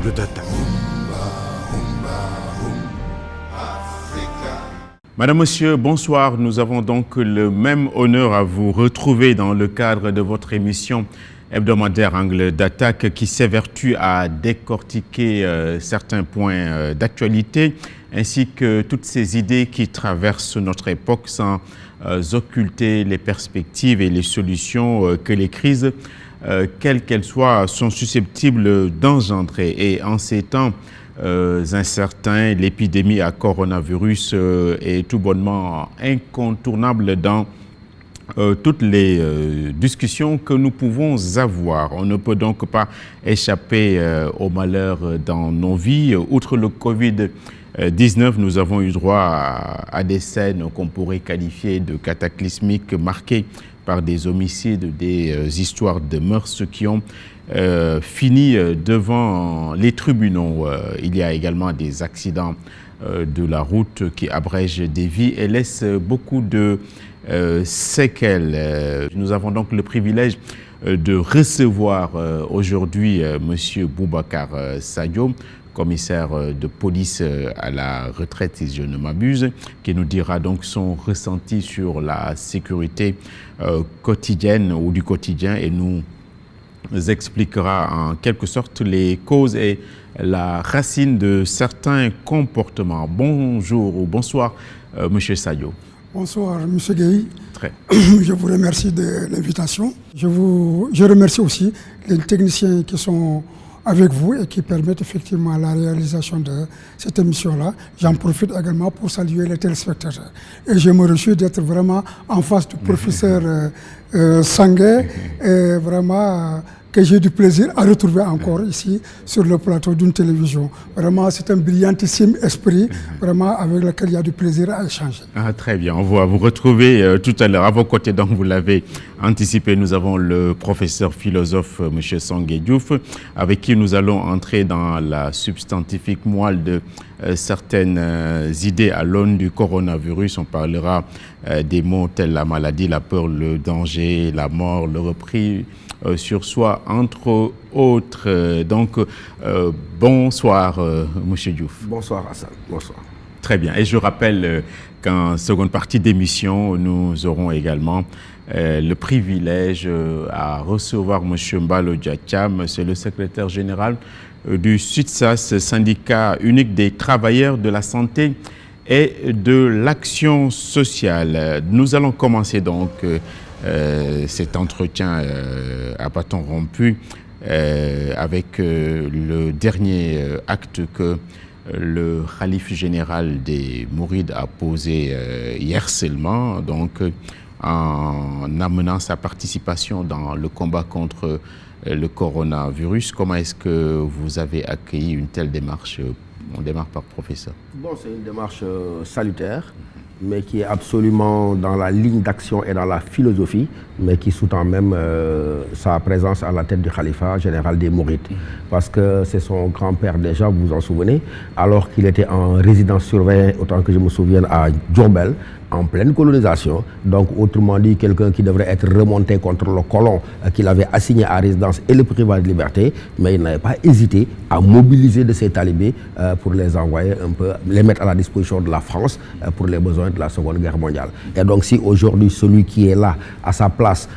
angle d'attaque. Madame, Monsieur, bonsoir. Nous avons donc le même honneur à vous retrouver dans le cadre de votre émission hebdomadaire Angle d'attaque qui s'évertue à décortiquer certains points d'actualité ainsi que toutes ces idées qui traversent notre époque sans occulter les perspectives et les solutions que les crises, quelles qu'elles soient, sont susceptibles d'engendrer. Et en ces temps incertains, l'épidémie à coronavirus est tout bonnement incontournable dans toutes les discussions que nous pouvons avoir. On ne peut donc pas échapper au malheur dans nos vies. Outre le Covid-19, nous avons eu droit à des scènes qu'on pourrait qualifier de cataclysmiques, marquées par des homicides, des histoires de meurtres qui ont fini devant les tribunaux. Il y a également des accidents de la route qui abrègent des vies et laissent beaucoup de séquelles. Nous avons donc le privilège de recevoir aujourd'hui Monsieur Boubacar Sadio, commissaire de police à la retraite, si je ne m'abuse, qui nous dira donc son ressenti sur la sécurité quotidienne ou du quotidien et nous expliquera en quelque sorte les causes et la racine de certains comportements. Bonjour ou bonsoir, Monsieur Sadio. Bonsoir, M. Gueye. Très. Je vous remercie de l'invitation. Je remercie aussi les techniciens qui sont avec vous et qui permettent effectivement la réalisation de cette émission-là. J'en profite également pour saluer les téléspectateurs. Et je me réjouis d'être vraiment en face du professeur Sanguet et vraiment que j'ai du plaisir à retrouver encore ici sur le plateau d'une télévision. Vraiment, c'est un brillantissime esprit, vraiment avec lequel il y a du plaisir à échanger. Ah, très bien, on va vous retrouver tout à l'heure. À vos côtés, donc vous l'avez anticipé, nous avons le professeur philosophe M. Sanguet Diouf, avec qui nous allons entrer dans la substantifique moelle de certaines idées à l'aune du coronavirus. On parlera des mots tels la maladie, la peur, le danger, la mort, le repris sur soi, entre autres. Donc, bonsoir, Monsieur Diouf. Bonsoir, Hassan. Bonsoir. Très bien. Et je rappelle qu'en seconde partie d'émission, nous aurons également le privilège à recevoir Monsieur Mbalo Diatiam, c'est le secrétaire général du SUTSAS, syndicat unique des travailleurs de la santé et de l'action sociale. Nous allons commencer donc cet entretien à bâton rompu avec le dernier acte que le khalife général des Mourides a posé hier seulement, donc en amenant sa participation dans le combat contre le coronavirus. Comment est-ce que vous avez accueilli une telle démarche? On démarre par professeur. Bon, c'est une démarche salutaire, mais qui est absolument dans la ligne d'action et dans la philosophie, mais qui sous-tend même sa présence à la tête du Khalifa général des Mourides. Parce que c'est son grand-père déjà, vous vous en souvenez, alors qu'il était en résidence surveillée, autant que je me souvienne, à Diourbel, en pleine colonisation. Donc, autrement dit, quelqu'un qui devrait être remonté contre le colon qu'il avait assigné à résidence et le privé de liberté, mais il n'avait pas hésité à mobiliser de ses talibés pour les envoyer un peu, les mettre à la disposition de la France pour les besoins de la Seconde Guerre mondiale. Et donc, si aujourd'hui, celui qui est là, à sa place,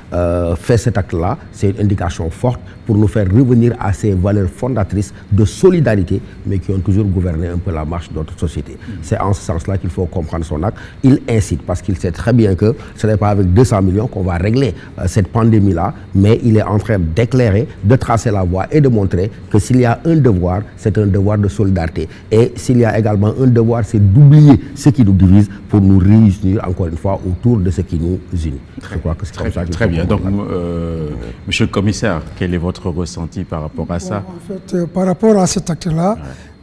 fait cet acte-là, c'est une indication forte pour nous faire revenir à ces valeurs fondatrices de solidarité, mais qui ont toujours gouverné un peu la marche de notre société. C'est en ce sens-là qu'il faut comprendre son acte. Il incite, parce qu'il sait très bien que ce n'est pas avec 200 millions qu'on va régler cette pandémie-là, mais il est en train d'éclairer, de tracer la voie et de montrer que s'il y a un devoir, c'est un devoir de solidarité. Et s'il y a également un devoir, c'est d'oublier ce qui nous divise pour nous réunir encore une fois autour de ce qui nous unit. Je crois que c'est comme ça qu'il faut très bien. Donc, Monsieur le commissaire, quel est votre ressenti par rapport à ça? En fait, par rapport à cet acte-là,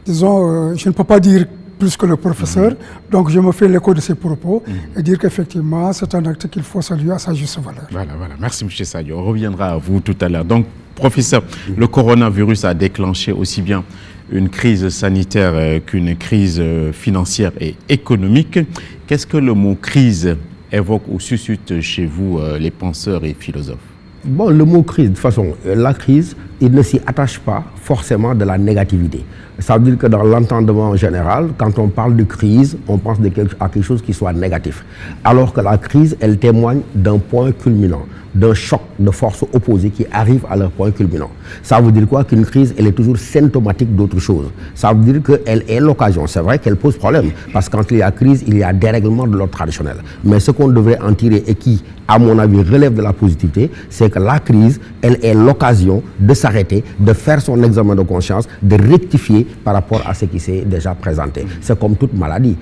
disons, je ne peux pas dire plus que le professeur, donc je me fais l'écho de ses propos et dire qu'effectivement, c'est un acte qu'il faut saluer à sa juste valeur. Voilà. Merci, M. Sadio. On reviendra à vous tout à l'heure. Donc, professeur, le coronavirus a déclenché aussi bien une crise sanitaire qu'une crise financière et économique. Qu'est-ce que le mot crise évoque ou suscite chez vous, les penseurs et philosophes? Bon, le mot crise, de toute façon, la crise, il ne s'y attache pas forcément de la négativité. Ça veut dire que dans l'entendement général, quand on parle de crise, on pense à quelque chose qui soit négatif. Alors que la crise, elle témoigne d'un point culminant, d'un choc de forces opposées qui arrivent à leur point culminant. Ça veut dire quoi? Qu'une crise, elle est toujours symptomatique d'autre chose. Ça veut dire qu'elle est l'occasion. C'est vrai qu'elle pose problème, parce que quand il y a crise, il y a dérèglement de l'ordre traditionnel. Mais ce qu'on devrait en tirer et qui, à mon avis, relève de la positivité, c'est que la crise, elle est l'occasion de s'arrêter, de faire son examen de conscience, de rectifier par rapport à ce qui s'est déjà présenté. C'est comme toute maladie.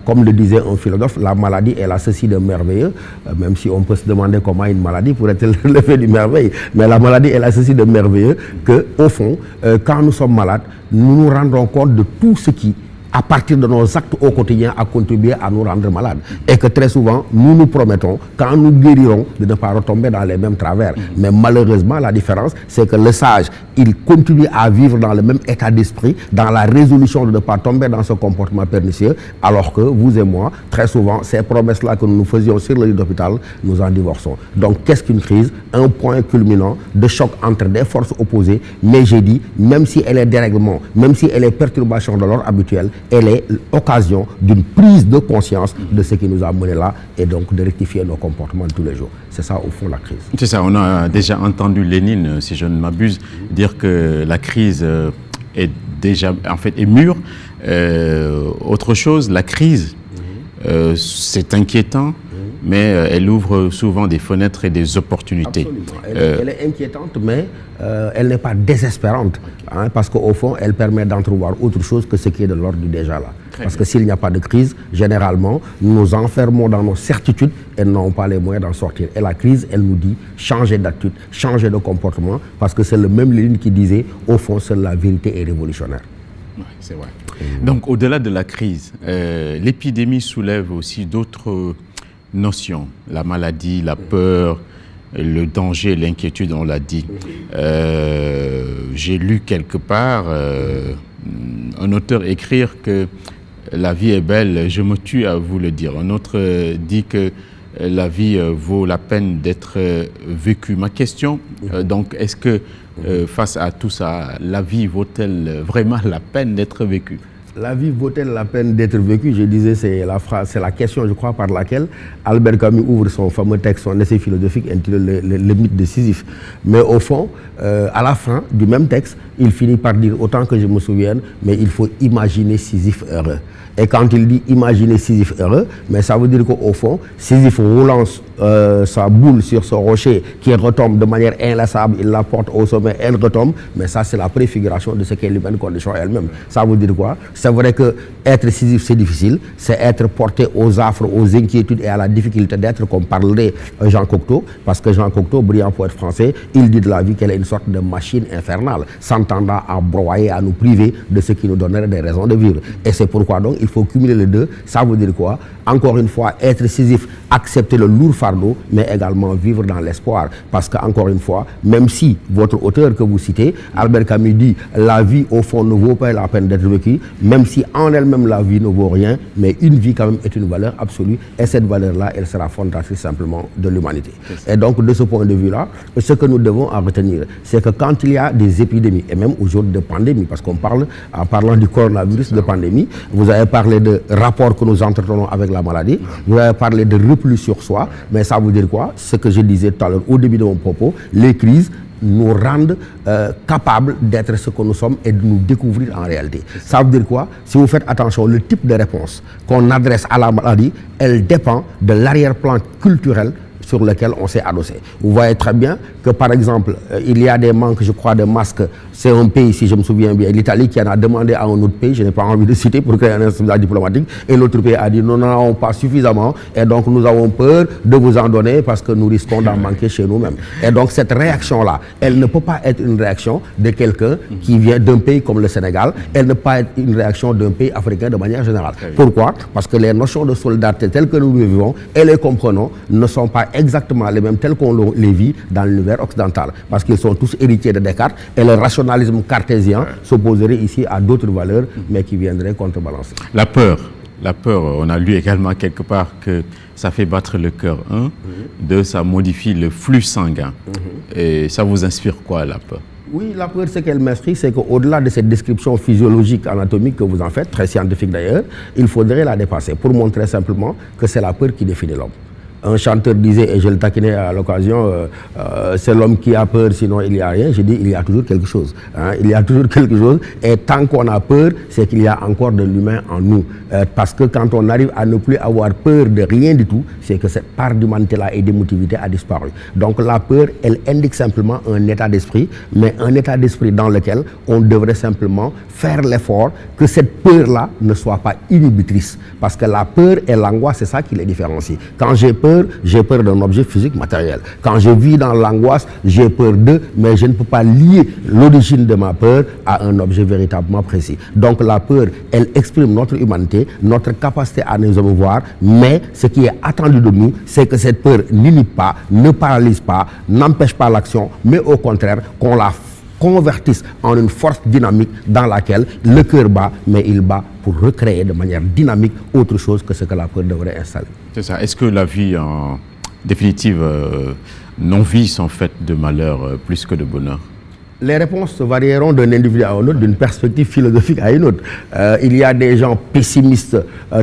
Comme le disait un philosophe, la maladie, elle a ceci de merveilleux, même si on peut se demander comment une maladie pourrait-elle relever du merveille. Mais la maladie, elle a ceci de merveilleux que, au fond, quand nous sommes malades, nous nous rendons compte de tout ce qui, à partir de nos actes au quotidien, a contribué à nous rendre malades. Et que très souvent, nous nous promettons, quand nous guérirons, de ne pas retomber dans les mêmes travers. Mais malheureusement, la différence, c'est que le sage, il continue à vivre dans le même état d'esprit, dans la résolution de ne pas tomber dans ce comportement pernicieux, alors que vous et moi, très souvent, ces promesses-là que nous faisions sur le lit d'hôpital, nous en divorçons. Donc, qu'est-ce qu'une crise? Un point culminant de choc entre des forces opposées. Mais j'ai dit, même si elle est dérèglement, même si elle est perturbation de l'ordre habituel, elle est l'occasion d'une prise de conscience de ce qui nous a mené là et donc de rectifier nos comportements de tous les jours. C'est ça, au fond, la crise. C'est ça, on a déjà entendu Lénine, si je ne m'abuse, dire que la crise est déjà, en fait, est mûre. Autre chose, la crise, c'est inquiétant, mais elle ouvre souvent des fenêtres et des opportunités. Absolument. Elle est inquiétante, mais elle n'est pas désespérante, hein, parce qu'au fond, elle permet d'entrevoir autre chose que ce qui est de l'ordre du déjà là. Parce que s'il n'y a pas de crise, généralement, nous nous enfermons dans nos certitudes et n'avons pas les moyens d'en sortir. Et la crise, elle nous dit changer d'attitude, changer de comportement, parce que c'est le même Lénine qui disait, au fond, seule la vérité est révolutionnaire. Oui, c'est vrai. Donc, au-delà de la crise, l'épidémie soulève aussi d'autres notions. La maladie, la peur, le danger, l'inquiétude, on l'a dit. J'ai lu quelque part un auteur écrire que la vie est belle, je me tue à vous le dire. Un autre dit que la vie vaut la peine d'être vécue. Ma question, donc, est-ce que face à tout ça, la vie vaut-elle vraiment la peine d'être vécue? La vie vaut-elle la peine d'être vécue? Je disais, c'est la question, je crois, par laquelle Albert Camus ouvre son fameux texte, son essai philosophique intitulé le mythe de Sisyphe. Mais au fond, à la fin du même texte, il finit par dire, autant que je me souvienne, mais il faut imaginer Sisyphe heureux. Et quand il dit imaginer Sisyphe heureux, mais ça veut dire qu'au fond, Sisyphe roulant sa boule sur ce rocher qui retombe de manière inlassable, il la porte au sommet, elle retombe, mais ça c'est la préfiguration de ce qu'est l'humaine condition elle-même. Ça veut dire quoi? C'est vrai que être Sisyphe c'est difficile, c'est être porté aux affres, aux inquiétudes et à la difficulté d'être, comme parlerait Jean Cocteau, parce que Jean Cocteau, brillant poète français, il dit de la vie qu'elle est une sorte de machine infernale, s'entendant à broyer, à nous priver de ce qui nous donnerait des raisons de vivre. Et c'est pourquoi donc il faut cumuler les deux. Ça veut dire quoi? Encore une fois, être Sisyphe, accepter le lourd fardeau, mais également vivre dans l'espoir. Parce qu'encore une fois, même si votre auteur que vous citez, Albert Camus dit la vie au fond ne vaut pas la peine d'être vécue, même si en elle-même la vie ne vaut rien, mais une vie quand même est une valeur absolue, et cette valeur-là, elle sera fondatrice simplement de l'humanité. Et donc de ce point de vue-là, ce que nous devons en retenir, c'est que quand il y a des épidémies, et même aujourd'hui de pandémie, parce qu'on parle, en parlant du coronavirus, de pandémie, vous avez parlé de rapports que nous entretenons avec la maladie, vous avez parlé de repli sur soi, mais ça veut dire quoi? Ce que je disais tout à l'heure au début de mon propos, les crises nous rendent capables d'être ce que nous sommes et de nous découvrir en réalité. Ça veut dire quoi? Si vous faites attention, le type de réponse qu'on adresse à la maladie, elle dépend de l'arrière-plan culturel sur lequel on s'est adossé. Vous voyez très bien que, par exemple, il y a des manques, je crois, de masques. C'est un pays, si je me souviens bien, l'Italie, qui en a demandé à un autre pays, je n'ai pas envie de citer pour créer un instrument diplomatique, et l'autre pays a dit nous n'en avons pas suffisamment, et donc nous avons peur de vous en donner parce que nous risquons d'en manquer chez nous-mêmes. Et donc cette réaction-là, elle ne peut pas être une réaction de quelqu'un qui vient d'un pays comme le Sénégal, elle ne peut pas être une réaction d'un pays africain de manière générale. Pourquoi? Parce que les notions de solidarité telles que nous les vivons et les comprenons ne sont pas exactement les mêmes telles qu'on les vit dans l'univers occidental, parce qu'ils sont tous héritiers de Descartes, et le rationalisme cartésien s'opposerait ici à d'autres valeurs, mais qui viendraient contrebalancer. La peur, La peur, on a lu également quelque part que ça fait battre le cœur. Deux, ça modifie le flux sanguin. Et ça vous inspire quoi, la peur? Oui, la peur, ce qu'elle m'inspire, c'est qu'au-delà de cette description physiologique, anatomique que vous en faites, très scientifique d'ailleurs, il faudrait la dépasser pour montrer simplement que c'est la peur qui définit l'homme. Un chanteur disait, et je le taquinais à l'occasion, c'est l'homme qui a peur, sinon il n'y a rien. J'ai dit, il y a toujours quelque chose. Il y a toujours quelque chose. Et tant qu'on a peur, c'est qu'il y a encore de l'humain en nous. Parce que quand on arrive à ne plus avoir peur de rien du tout, c'est que cette part d'humanité-là et d'émotivité a disparu. Donc la peur, elle indique simplement un état d'esprit, mais un état d'esprit dans lequel on devrait simplement faire l'effort que cette peur-là ne soit pas inhibitrice. Parce que la peur et l'angoisse, c'est ça qui les différencie. Quand j'ai peur d'un objet physique matériel. Quand je vis dans l'angoisse, j'ai peur d'eux, mais je ne peux pas lier l'origine de ma peur à un objet véritablement précis. Donc la peur, elle exprime notre humanité, notre capacité à nous émouvoir, mais ce qui est attendu de nous, c'est que cette peur n'inhibe pas, ne paralyse pas, n'empêche pas l'action, mais au contraire, qu'on la convertisse en une force dynamique dans laquelle le cœur bat, mais il bat pour recréer de manière dynamique autre chose que ce que la peur devrait installer. C'est ça. Est-ce que la vie, en définitive, nos vies sont faites de malheur plus que de bonheur? Les réponses varieront d'un individu à un autre, d'une perspective philosophique à une autre. Il y a des gens pessimistes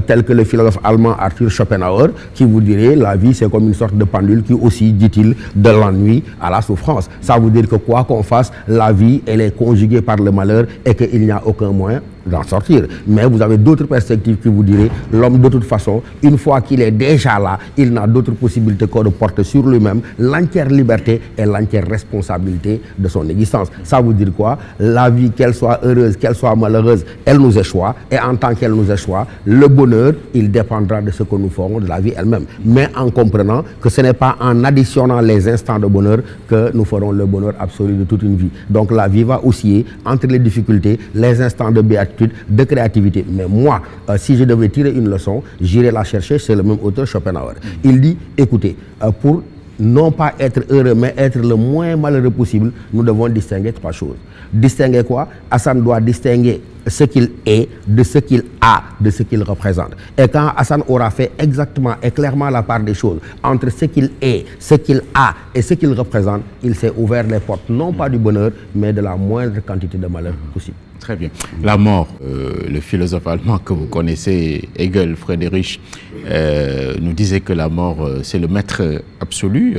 tels que le philosophe allemand Arthur Schopenhauer qui vous dirait la vie c'est comme une sorte de pendule qui aussi, dit-il, de l'ennui à la souffrance. Ça veut dire que quoi qu'on fasse, la vie elle est conjuguée par le malheur et qu'il n'y a aucun moyen d'en sortir. Mais vous avez d'autres perspectives qui vous diraient l'homme de toute façon, une fois qu'il est déjà là, il n'a d'autre possibilité que de porter sur lui-même l'entière liberté et l'entière responsabilité de son existence. Ça veut dire quoi? La vie, qu'elle soit heureuse, qu'elle soit malheureuse, elle nous échoit. Et en tant qu'elle nous échoit, le bonheur, il dépendra de ce que nous ferons de la vie elle-même. Mais en comprenant que ce n'est pas en additionnant les instants de bonheur que nous ferons le bonheur absolu de toute une vie. Donc la vie va osciller entre les difficultés, les instants de béatitude, de créativité. Mais moi, si je devais tirer une leçon, j'irais la chercher, c'est le même auteur Schopenhauer. Il dit, écoutez, pour non pas être heureux, mais être le moins malheureux possible, nous devons distinguer trois choses. Distinguer quoi? Hassan doit distinguer ce qu'il est de ce qu'il a, de ce qu'il représente. Et quand Hassan aura fait exactement et clairement la part des choses entre ce qu'il est, ce qu'il a et ce qu'il représente, il s'est ouvert les portes non pas du bonheur, mais de la moindre quantité de malheur possible. Très bien. La mort, le philosophe allemand que vous connaissez, Hegel, Friedrich, nous disait que la mort, c'est le maître absolu.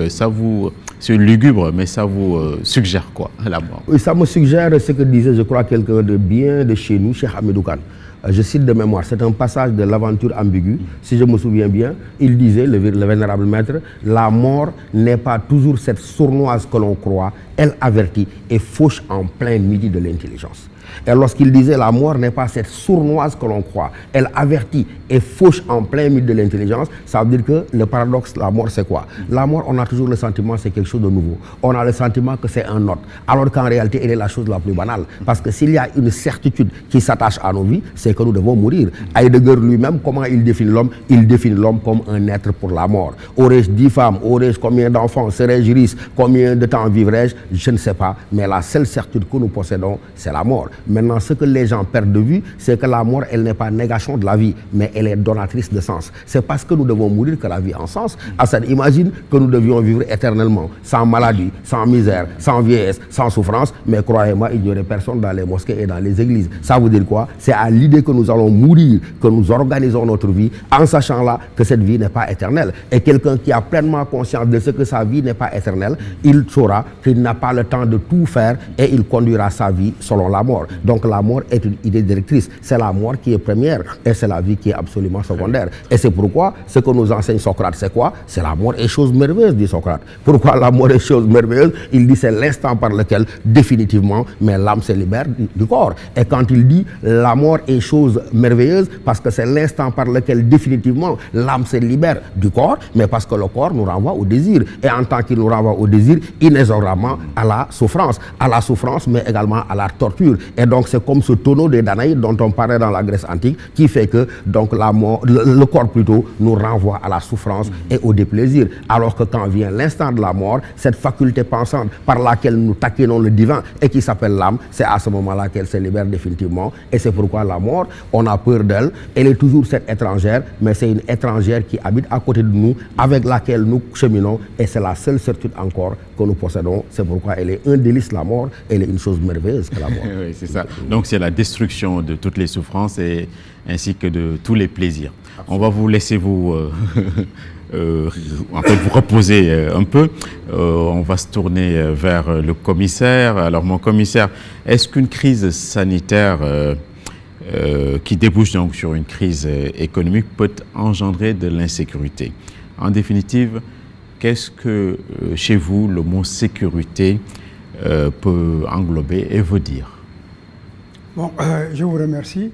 C'est lugubre, mais ça vous suggère quoi, la mort? Oui, ça me suggère ce que disait, je crois, quelqu'un de bien de chez nous, Cheikh Hamidou Kane. Je cite de mémoire, c'est un passage de l'aventure ambiguë. Si je me souviens bien, il disait, le vénérable maître, la mort n'est pas toujours cette sournoise que l'on croit, elle avertit et fauche en plein midi de l'intelligence. Et lorsqu'il disait la mort n'est pas cette sournoise que l'on croit, elle avertit et fauche en plein milieu de l'intelligence, ça veut dire que le paradoxe, la mort c'est quoi? La mort, on a toujours le sentiment c'est quelque chose de nouveau. On a le sentiment que c'est un autre, alors qu'en réalité elle est la chose la plus banale. Parce que s'il y a une certitude qui s'attache à nos vies, c'est que nous devons mourir. Heidegger lui-même, comment il définit l'homme? Il définit l'homme comme un être pour la mort. Aurais-je 10 femmes? Aurais-je combien d'enfants? Serais-je riche? Combien de temps vivrais-je? Je ne sais pas, mais la seule certitude que nous possédons, c'est la mort. Maintenant, ce que les gens perdent de vue, c'est que la mort, elle n'est pas négation de la vie, mais elle est donatrice de sens. C'est parce que nous devons mourir que la vie a un sens. Hassan, imagine que nous devions vivre éternellement, sans maladie, sans misère, sans vieillesse, sans souffrance, mais croyez-moi, il n'y aurait personne dans les mosquées et dans les églises. Ça veut dire quoi? C'est à l'idée que nous allons mourir, que nous organisons notre vie, en sachant là que cette vie n'est pas éternelle. Et quelqu'un qui a pleinement conscience de ce que sa vie n'est pas éternelle, il saura qu'il n'a pas le temps de tout faire et il conduira sa vie selon la mort. Donc la mort est une idée directrice. C'est la mort qui est première et c'est la vie qui est absolument secondaire. Et c'est pourquoi ce que nous enseigne Socrate, c'est quoi? C'est la mort est chose merveilleuse, dit Socrate. Pourquoi la mort est chose merveilleuse? Il dit c'est l'instant par lequel définitivement mais l'âme se libère du corps. Et quand il dit la mort est chose merveilleuse, parce que c'est l'instant par lequel définitivement l'âme se libère du corps, mais parce que le corps nous renvoie au désir. Et en tant qu'il nous renvoie au désir, inexorablement à la souffrance, mais également à la torture. Et donc c'est comme ce tonneau des Danaïdes dont on parlait dans la Grèce antique, qui fait que donc la mort, le corps plutôt, nous renvoie à la souffrance et au déplaisir. Alors que quand vient l'instant de la mort, cette faculté pensante par laquelle nous taquinons le divin et qui s'appelle l'âme, c'est à ce moment-là qu'elle se libère définitivement. Et c'est pourquoi la mort, on a peur d'elle. Elle est toujours cette étrangère, mais c'est une étrangère qui habite à côté de nous, avec laquelle nous cheminons, et c'est la seule certitude encore que nous possédons. C'est pourquoi elle est un délice, la mort. Elle est une chose merveilleuse que la mort. Oui, c'est ça. Donc c'est la destruction de toutes les souffrances et ainsi que de tous les plaisirs. Absolument. On va vous laisser vous reposer un peu. On va se tourner vers le commissaire. Alors mon commissaire, est-ce qu'une crise sanitaire qui débouche donc sur une crise économique peut engendrer de l'insécurité? En définitive, qu'est-ce que chez vous le mot sécurité peut englober et veut dire? Bon, je vous remercie.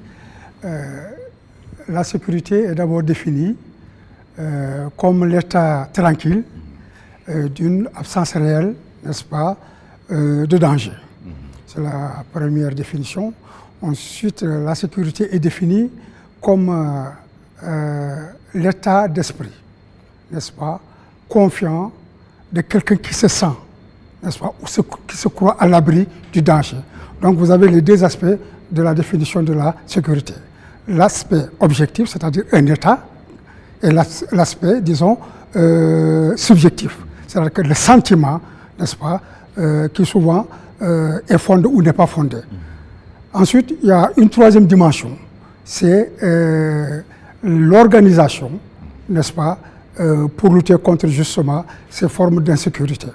La sécurité est d'abord définie comme l'état tranquille d'une absence réelle, n'est-ce pas, de danger. C'est la première définition. Ensuite, la sécurité est définie comme l'état d'esprit, n'est-ce pas, confiant de quelqu'un qui se sent, n'est-ce pas, ou qui se croit à l'abri du danger. Donc vous avez les deux aspects de la définition de la sécurité. L'aspect objectif, c'est-à-dire un état, et l'aspect, disons, subjectif, c'est-à-dire que le sentiment, n'est-ce pas, qui souvent est fondé ou n'est pas fondé. Ensuite, il y a une troisième dimension, c'est l'organisation, n'est-ce pas, pour lutter contre justement ces formes d'insécurité,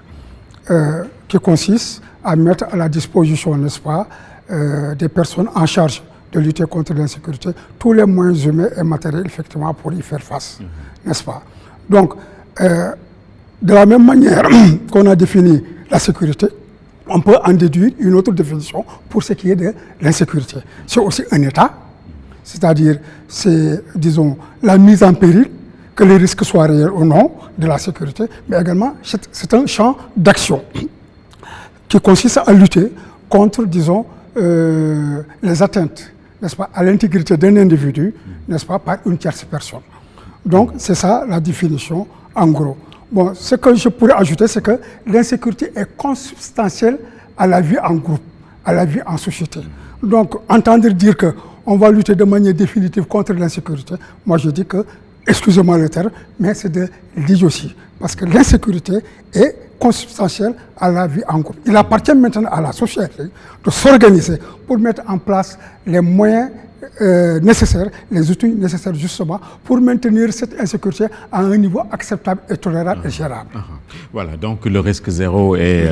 qui consistent à mettre à la disposition, n'est-ce pas, des personnes en charge de lutter contre l'insécurité, tous les moyens humains et matériels, effectivement, pour y faire face, n'est-ce pas. Donc, de la même manière qu'on a défini la sécurité, on peut en déduire une autre définition pour ce qui est de l'insécurité. C'est aussi un état, c'est-à-dire, c'est, disons, la mise en péril, que les risques soient réels ou non, de la sécurité, mais également, c'est un champ d'action qui consiste à lutter contre, disons, les atteintes, n'est-ce pas, à l'intégrité d'un individu, n'est-ce pas, par une tierce personne. Donc, c'est ça la définition, en gros. Bon, ce que je pourrais ajouter, c'est que l'insécurité est consubstantielle à la vie en groupe, à la vie en société. Donc, entendre dire qu'on va lutter de manière définitive contre l'insécurité, moi je dis que, excusez-moi le terme, mais c'est de l'idiotie. Parce que l'insécurité est consubstantielle à la vie en groupe. Il appartient maintenant à la société de s'organiser pour mettre en place les moyens nécessaires, les outils nécessaires justement pour maintenir cette insécurité à un niveau acceptable et tolérable et gérable. Voilà, donc le risque zéro et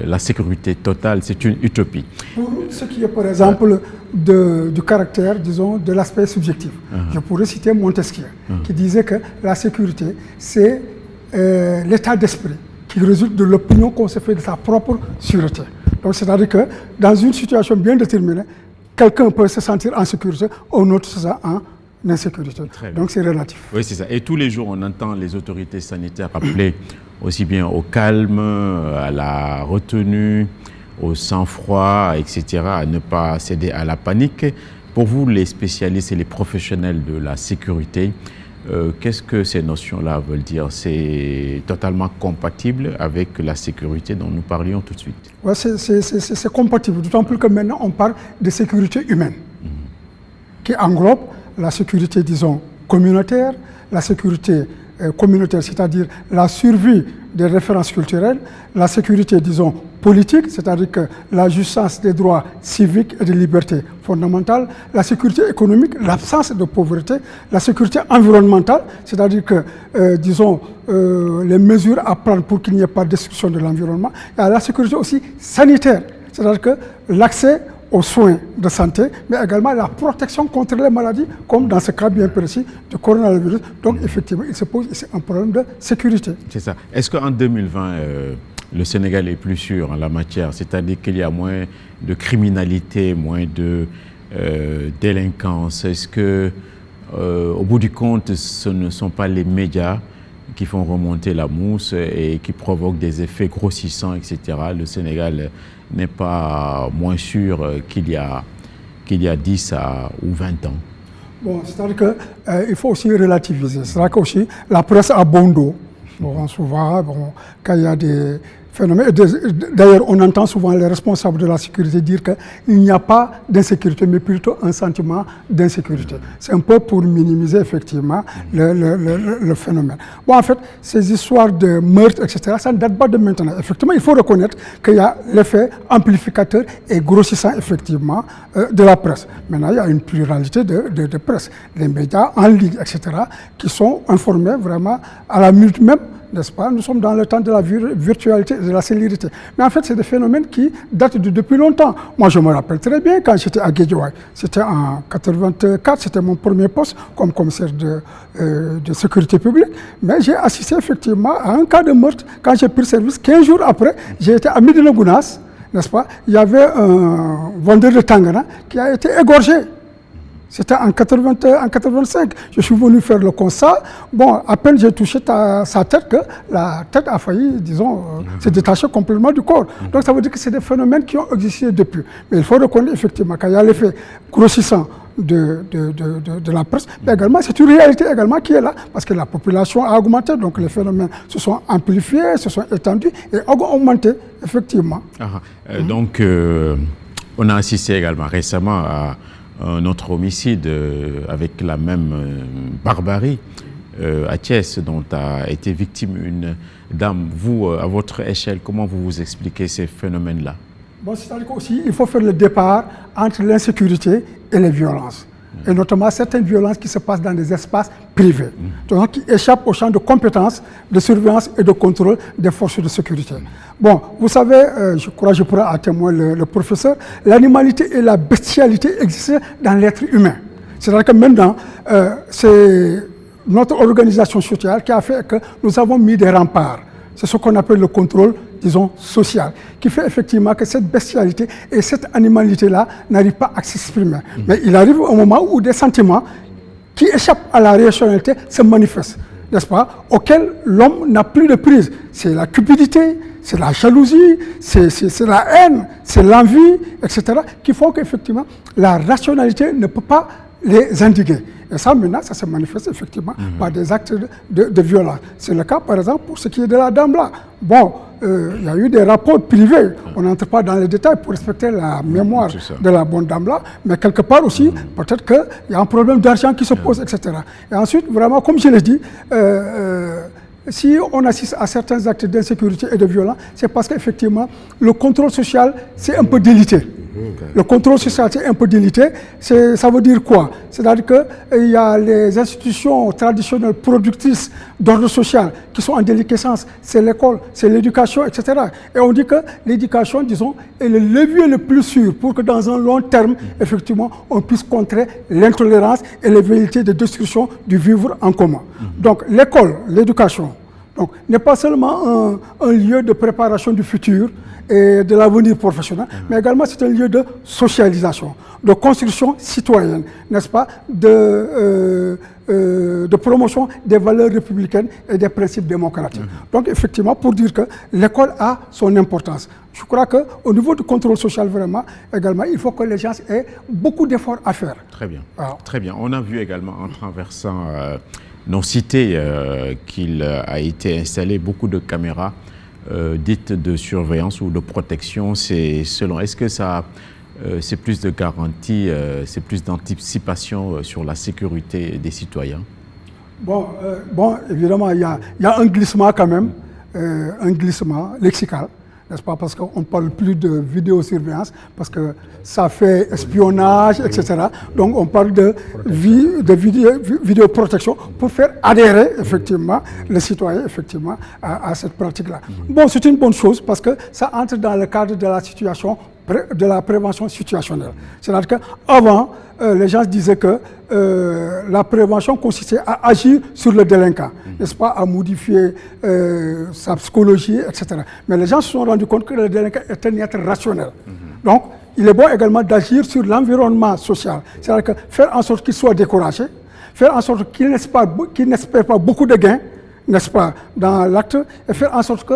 la sécurité totale, c'est une utopie. Pour ce qui est par exemple du caractère, disons, de l'aspect subjectif, je pourrais citer Montesquieu qui disait que la sécurité, c'est l'état d'esprit qui résulte de l'opinion qu'on se fait de sa propre sûreté. Donc c'est-à-dire que dans une situation bien déterminée, quelqu'un peut se sentir en sécurité, un autre se sent en insécurité. Donc c'est relatif. Oui, c'est ça. Et tous les jours, on entend les autorités sanitaires appeler aussi bien au calme, à la retenue, au sang-froid, etc., à ne pas céder à la panique. Pour vous, les spécialistes et les professionnels de la sécurité, qu'est-ce que ces notions-là veulent dire? C'est totalement compatible avec la sécurité dont nous parlions tout de suite. Oui, c'est compatible, d'autant plus que maintenant on parle de sécurité humaine, qui englobe la sécurité, disons, communautaire, la sécurité communautaire, c'est-à-dire la survie des références culturelles, la sécurité, disons, politique, c'est-à-dire que la jouissance des droits civiques et des libertés fondamentales, la sécurité économique, l'absence de pauvreté, la sécurité environnementale, c'est-à-dire que, disons, les mesures à prendre pour qu'il n'y ait pas de destruction de l'environnement, et la sécurité aussi sanitaire, c'est-à-dire que l'accès aux soins de santé, mais également la protection contre les maladies, comme dans ce cas bien précis du coronavirus. Donc, effectivement, il se pose ici un problème de sécurité. C'est ça. Est-ce qu'en 2020, le Sénégal est plus sûr en la matière? C'est-à-dire qu'il y a moins de criminalité, moins de délinquance. Est-ce que, au bout du compte, ce ne sont pas les médias qui font remonter la mousse et qui provoquent des effets grossissants, etc. Le Sénégal n'est pas moins sûr qu'il y a 10 ou 20 ans. Bon, c'est-à-dire qu'il faut aussi relativiser. C'est-à-dire qu'aussi, la presse a bon dos. Bon, souvent, quand il y a des phénomènes... D'ailleurs, on entend souvent les responsables de la sécurité dire qu'il n'y a pas d'insécurité, mais plutôt un sentiment d'insécurité. C'est un peu pour minimiser, effectivement, le phénomène. Bon, en fait, ces histoires de meurtres, etc., ça ne date pas de maintenant. Effectivement, il faut reconnaître qu'il y a l'effet amplificateur et grossissant, effectivement, de la presse. Maintenant, il y a une pluralité de presse. Les médias en ligne, etc., qui sont informés vraiment à la minute même, n'est-ce pas? Nous sommes dans le temps de la virtualité et de la célérité. Mais en fait, c'est des phénomènes qui datent depuis longtemps. Moi, je me rappelle très bien quand j'étais à Guédiawaye. C'était en 84, c'était mon premier poste comme commissaire de sécurité publique. Mais j'ai assisté effectivement à un cas de meurtre quand j'ai pris service. 15 jours après, j'ai été à Médina Gounass, n'est-ce pas? Il y avait un vendeur de tangana qui a été égorgé. C'était en 85. Je suis venu faire le constat. Bon, à peine j'ai touché sa tête que la tête a failli, disons, se détacher complètement du corps. Donc ça veut dire que c'est des phénomènes qui ont existé depuis. Mais il faut reconnaître effectivement qu'il y a l'effet grossissant de la presse, mais également c'est une réalité également qui est là, parce que la population a augmenté, donc les phénomènes se sont amplifiés, se sont étendus et ont augmenté, effectivement. Donc, on a assisté également récemment à un autre homicide avec la même barbarie à Thiès, dont a été victime une dame. Vous, à votre échelle, comment vous expliquez ces phénomènes-là? Bon, c'est-à-dire qu'aussi, il faut faire le départ entre l'insécurité et les violences. Et notamment certaines violences qui se passent dans des espaces privés, donc qui échappent au champ de compétences, de surveillance et de contrôle des forces de sécurité. Bon, vous savez, je crois que je pourrais à témoin le professeur, l'animalité et la bestialité existent dans l'être humain. C'est-à-dire que maintenant, c'est notre organisation sociale qui a fait que nous avons mis des remparts. C'est ce qu'on appelle le contrôle, disons, social, qui fait effectivement que cette bestialité et cette animalité-là n'arrivent pas à s'exprimer. Mais il arrive un moment où des sentiments qui échappent à la rationalité se manifestent, n'est-ce pas, auxquels l'homme n'a plus de prise. C'est la cupidité, c'est la jalousie, c'est la haine, c'est l'envie, etc., qui font qu'effectivement, la rationalité ne peut pas les endiguer. Et ça, maintenant, ça se manifeste effectivement par des actes de violence. C'est le cas, par exemple, pour ce qui est de la dame-là. Bon, il y a eu des rapports privés. On n'entre pas dans les détails pour respecter la mémoire de la bonne dame-là. Mais quelque part aussi, peut-être qu'il y a un problème d'argent qui se pose, etc. Et ensuite, vraiment, comme je l'ai dit, si on assiste à certains actes d'insécurité et de violence, c'est parce qu'effectivement, le contrôle social, c'est un peu délité. Le contrôle social, c'est un peu délité. Ça veut dire quoi? C'est-à-dire qu'il y a les institutions traditionnelles productrices d'ordre social qui sont en déliquescence. C'est l'école, c'est l'éducation, etc. Et on dit que l'éducation, disons, est le levier le plus sûr pour que dans un long terme, effectivement, on puisse contrer l'intolérance et les velléités de destruction du vivre en commun. Donc l'école, l'éducation, n'est pas seulement un lieu de préparation du futur et de l'avenir professionnel, mais également c'est un lieu de socialisation, de construction citoyenne, n'est-ce pas, de promotion des valeurs républicaines et des principes démocratiques. Donc effectivement, pour dire que l'école a son importance. Je crois qu'au niveau du contrôle social, vraiment, également, il faut que les gens aient beaucoup d'efforts à faire. Très bien. Très bien. On a vu également en traversant nos cités qu'il a été installé beaucoup de caméras dites de surveillance ou de protection. C'est selon. Est-ce que ça, c'est plus de garantie, c'est plus d'anticipation sur la sécurité des citoyens? Bon, évidemment, il y a un glissement quand même, un glissement lexical. N'est-ce pas? Parce qu'on ne parle plus de vidéosurveillance, parce que ça fait espionnage, etc. Donc on parle de vidéoprotection pour faire adhérer effectivement les citoyens effectivement à cette pratique-là. Bon, c'est une bonne chose parce que ça entre dans le cadre de la situation, de la prévention situationnelle. C'est-à-dire qu'avant, les gens disaient que la prévention consistait à agir sur le délinquant, n'est-ce pas, à modifier sa psychologie, etc. Mais les gens se sont rendus compte que le délinquant est un être rationnel. Donc, il est bon également d'agir sur l'environnement social. C'est-à-dire que faire en sorte qu'il soit découragé, faire en sorte qu'il n'espère pas beaucoup de gains, n'est-ce pas, dans l'acte et faire en sorte que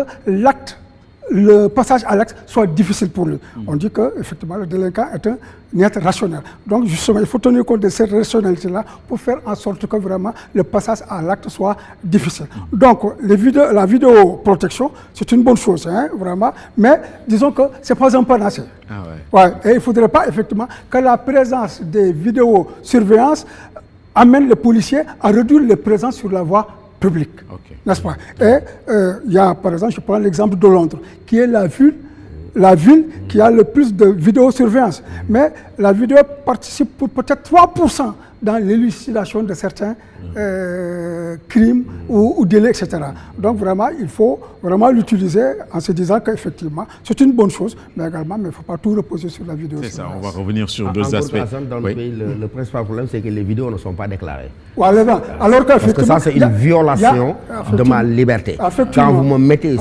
le passage à l'acte soit difficile pour lui. On dit qu'effectivement, le délinquant est un être rationnel. Donc, justement, il faut tenir compte de cette rationalité-là pour faire en sorte que vraiment le passage à l'acte soit difficile. Donc, la vidéoprotection, c'est une bonne chose, hein, vraiment, mais disons que ce n'est pas un panacée. Ouais, et il ne faudrait pas, effectivement, que la présence des vidéosurveillances amène les policiers à réduire les présences sur la voie public, n'est-ce pas? Et il y a, par exemple, je prends l'exemple de Londres, qui est la ville qui a le plus de vidéosurveillance. Mais la vidéo participe pour peut-être 3% dans l'élucidation de certains crimes ou délits, etc. Donc vraiment, il faut vraiment l'utiliser en se disant qu'effectivement, c'est une bonne chose, mais également, il ne faut pas tout reposer sur la vidéo. C'est ça, on va revenir sur deux aspects. Dans le pays, le principal problème, c'est que les vidéos ne sont pas déclarées. Alors parce que ça, c'est une violation de ma liberté. Quand vous me mettez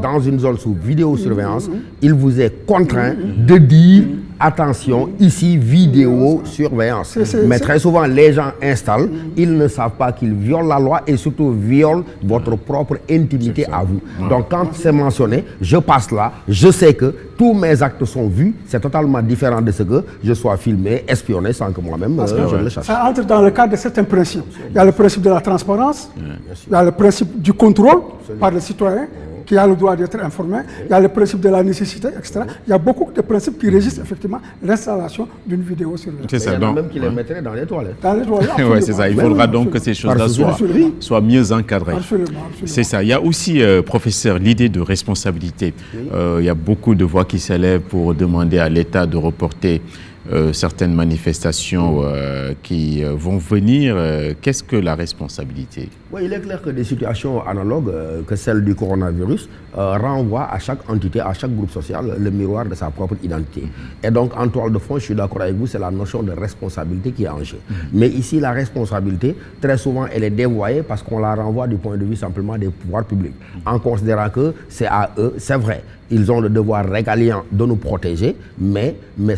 dans une zone sous vidéosurveillance, il vous est contraint de dire attention, ici, vidéosurveillance. Mais très souvent, les gens installent, ils ne savent pas qu'ils violent la loi et surtout violent votre propre intimité à vous. Donc quand c'est mentionné, je passe là, je sais que tous mes actes sont vus, c'est totalement différent de ce que je sois filmé, espionné sans que moi-même je le sache. Ça entre dans le cadre de certains principes. Il y a le principe de la transparence, il y a le principe du contrôle par les citoyens, qui a le droit d'être informé, il y a le principe de la nécessité, etc. Il y a beaucoup de principes qui régissent effectivement l'installation d'une vidéo sur le Il y en a même qui les mettraient dans les toilettes. Dans les toilettes, oui, c'est ça. Il faudra donc que ces choses-là soient mieux encadrées. Absolument. C'est ça. Il y a aussi, professeur, l'idée de responsabilité. Il y a beaucoup de voix qui s'élèvent pour demander à l'État de reporter certaines manifestations qui vont venir. Qu'est-ce que la responsabilité? Oui, il est clair que des situations analogues que celle du coronavirus renvoient à chaque entité, à chaque groupe social, le miroir de sa propre identité. Et donc, en toile de fond, je suis d'accord avec vous, c'est la notion de responsabilité qui est en jeu. Mais ici, la responsabilité, très souvent, elle est dévoyée parce qu'on la renvoie du point de vue simplement des pouvoirs publics, en considérant que c'est à eux, c'est vrai. Ils ont le devoir régalien de nous protéger, mais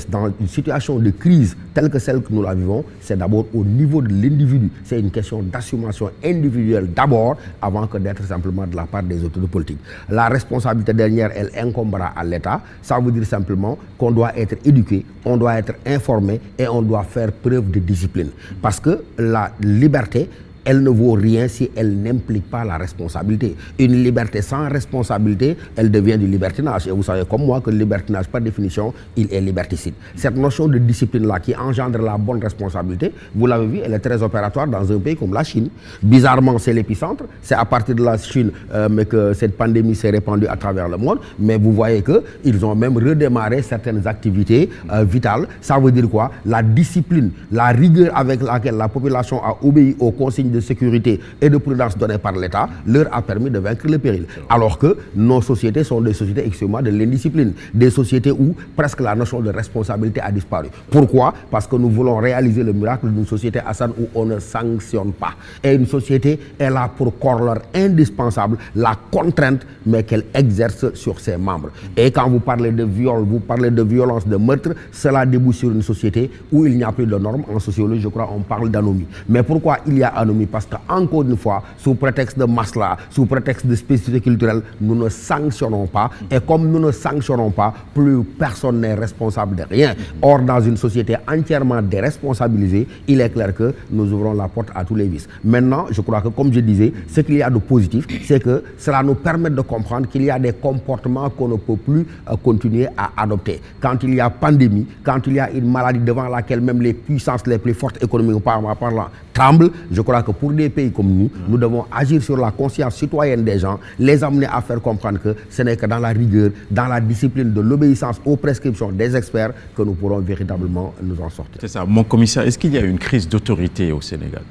dans une situation de crise telle que celle que nous la vivons, c'est d'abord au niveau de l'individu. C'est une question d'assumation individuelle d'abord, avant que d'être simplement de la part des autorités politiques. La responsabilité dernière, elle incombera à l'État. Ça veut dire simplement qu'on doit être éduqué, on doit être informé et on doit faire preuve de discipline. Parce que la liberté, elle ne vaut rien si elle n'implique pas la responsabilité. Une liberté sans responsabilité, elle devient du libertinage. Et vous savez comme moi que le libertinage, par définition, il est liberticide. Cette notion de discipline-là qui engendre la bonne responsabilité, vous l'avez vu, elle est très opératoire dans un pays comme la Chine. Bizarrement, c'est l'épicentre. C'est à partir de la Chine mais que cette pandémie s'est répandue à travers le monde. Mais vous voyez qu'ils ont même redémarré certaines activités vitales. Ça veut dire quoi? La discipline, la rigueur avec laquelle la population a obéi aux consignes de sécurité et de prudence données par l'État leur a permis de vaincre le péril. Alors que nos sociétés sont des sociétés extrêmement de l'indiscipline, des sociétés où presque la notion de responsabilité a disparu. Pourquoi? Parce que nous voulons réaliser le miracle d'une société, Hassan, où on ne sanctionne pas. Et une société, elle a pour corollaire indispensable la contrainte, mais qu'elle exerce sur ses membres. Et quand vous parlez de viol, vous parlez de violence, de meurtre, cela débouche sur une société où il n'y a plus de normes. En sociologie, je crois, on parle d'anomie. Mais pourquoi il y a anomie? Parce qu'encore une fois, sous prétexte de masla, sous prétexte de spécificité culturelle, nous ne sanctionnons pas. Et comme nous ne sanctionnons pas, plus personne n'est responsable de rien. Or, dans une société entièrement déresponsabilisée, il est clair que nous ouvrons la porte à tous les vices. Maintenant, je crois que, comme je disais, ce qu'il y a de positif, c'est que cela nous permet de comprendre qu'il y a des comportements qu'on ne peut plus continuer à adopter. Quand il y a pandémie, quand il y a une maladie devant laquelle même les puissances les plus fortes économiquement parlant tremblent, je crois que pour des pays comme nous, nous devons agir sur la conscience citoyenne des gens, les amener à faire comprendre que ce n'est que dans la rigueur, dans la discipline de l'obéissance aux prescriptions des experts que nous pourrons véritablement nous en sortir. C'est ça. Mon commissaire, est-ce qu'il y a une crise d'autorité au Sénégal?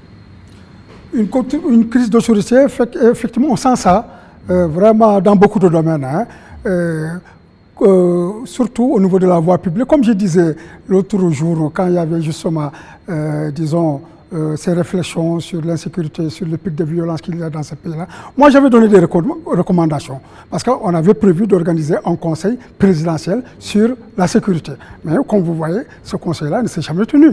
Une crise d'autorité, effectivement, on sent ça vraiment dans beaucoup de domaines. Surtout au niveau de la voie publique. Comme je disais l'autre jour, quand il y avait justement, disons, ces réflexions sur l'insécurité, sur le pic de violence qu'il y a dans ce pays-là. Moi, j'avais donné des recommandations parce qu'on avait prévu d'organiser un conseil présidentiel sur la sécurité. Mais comme vous voyez, ce conseil-là ne s'est jamais tenu.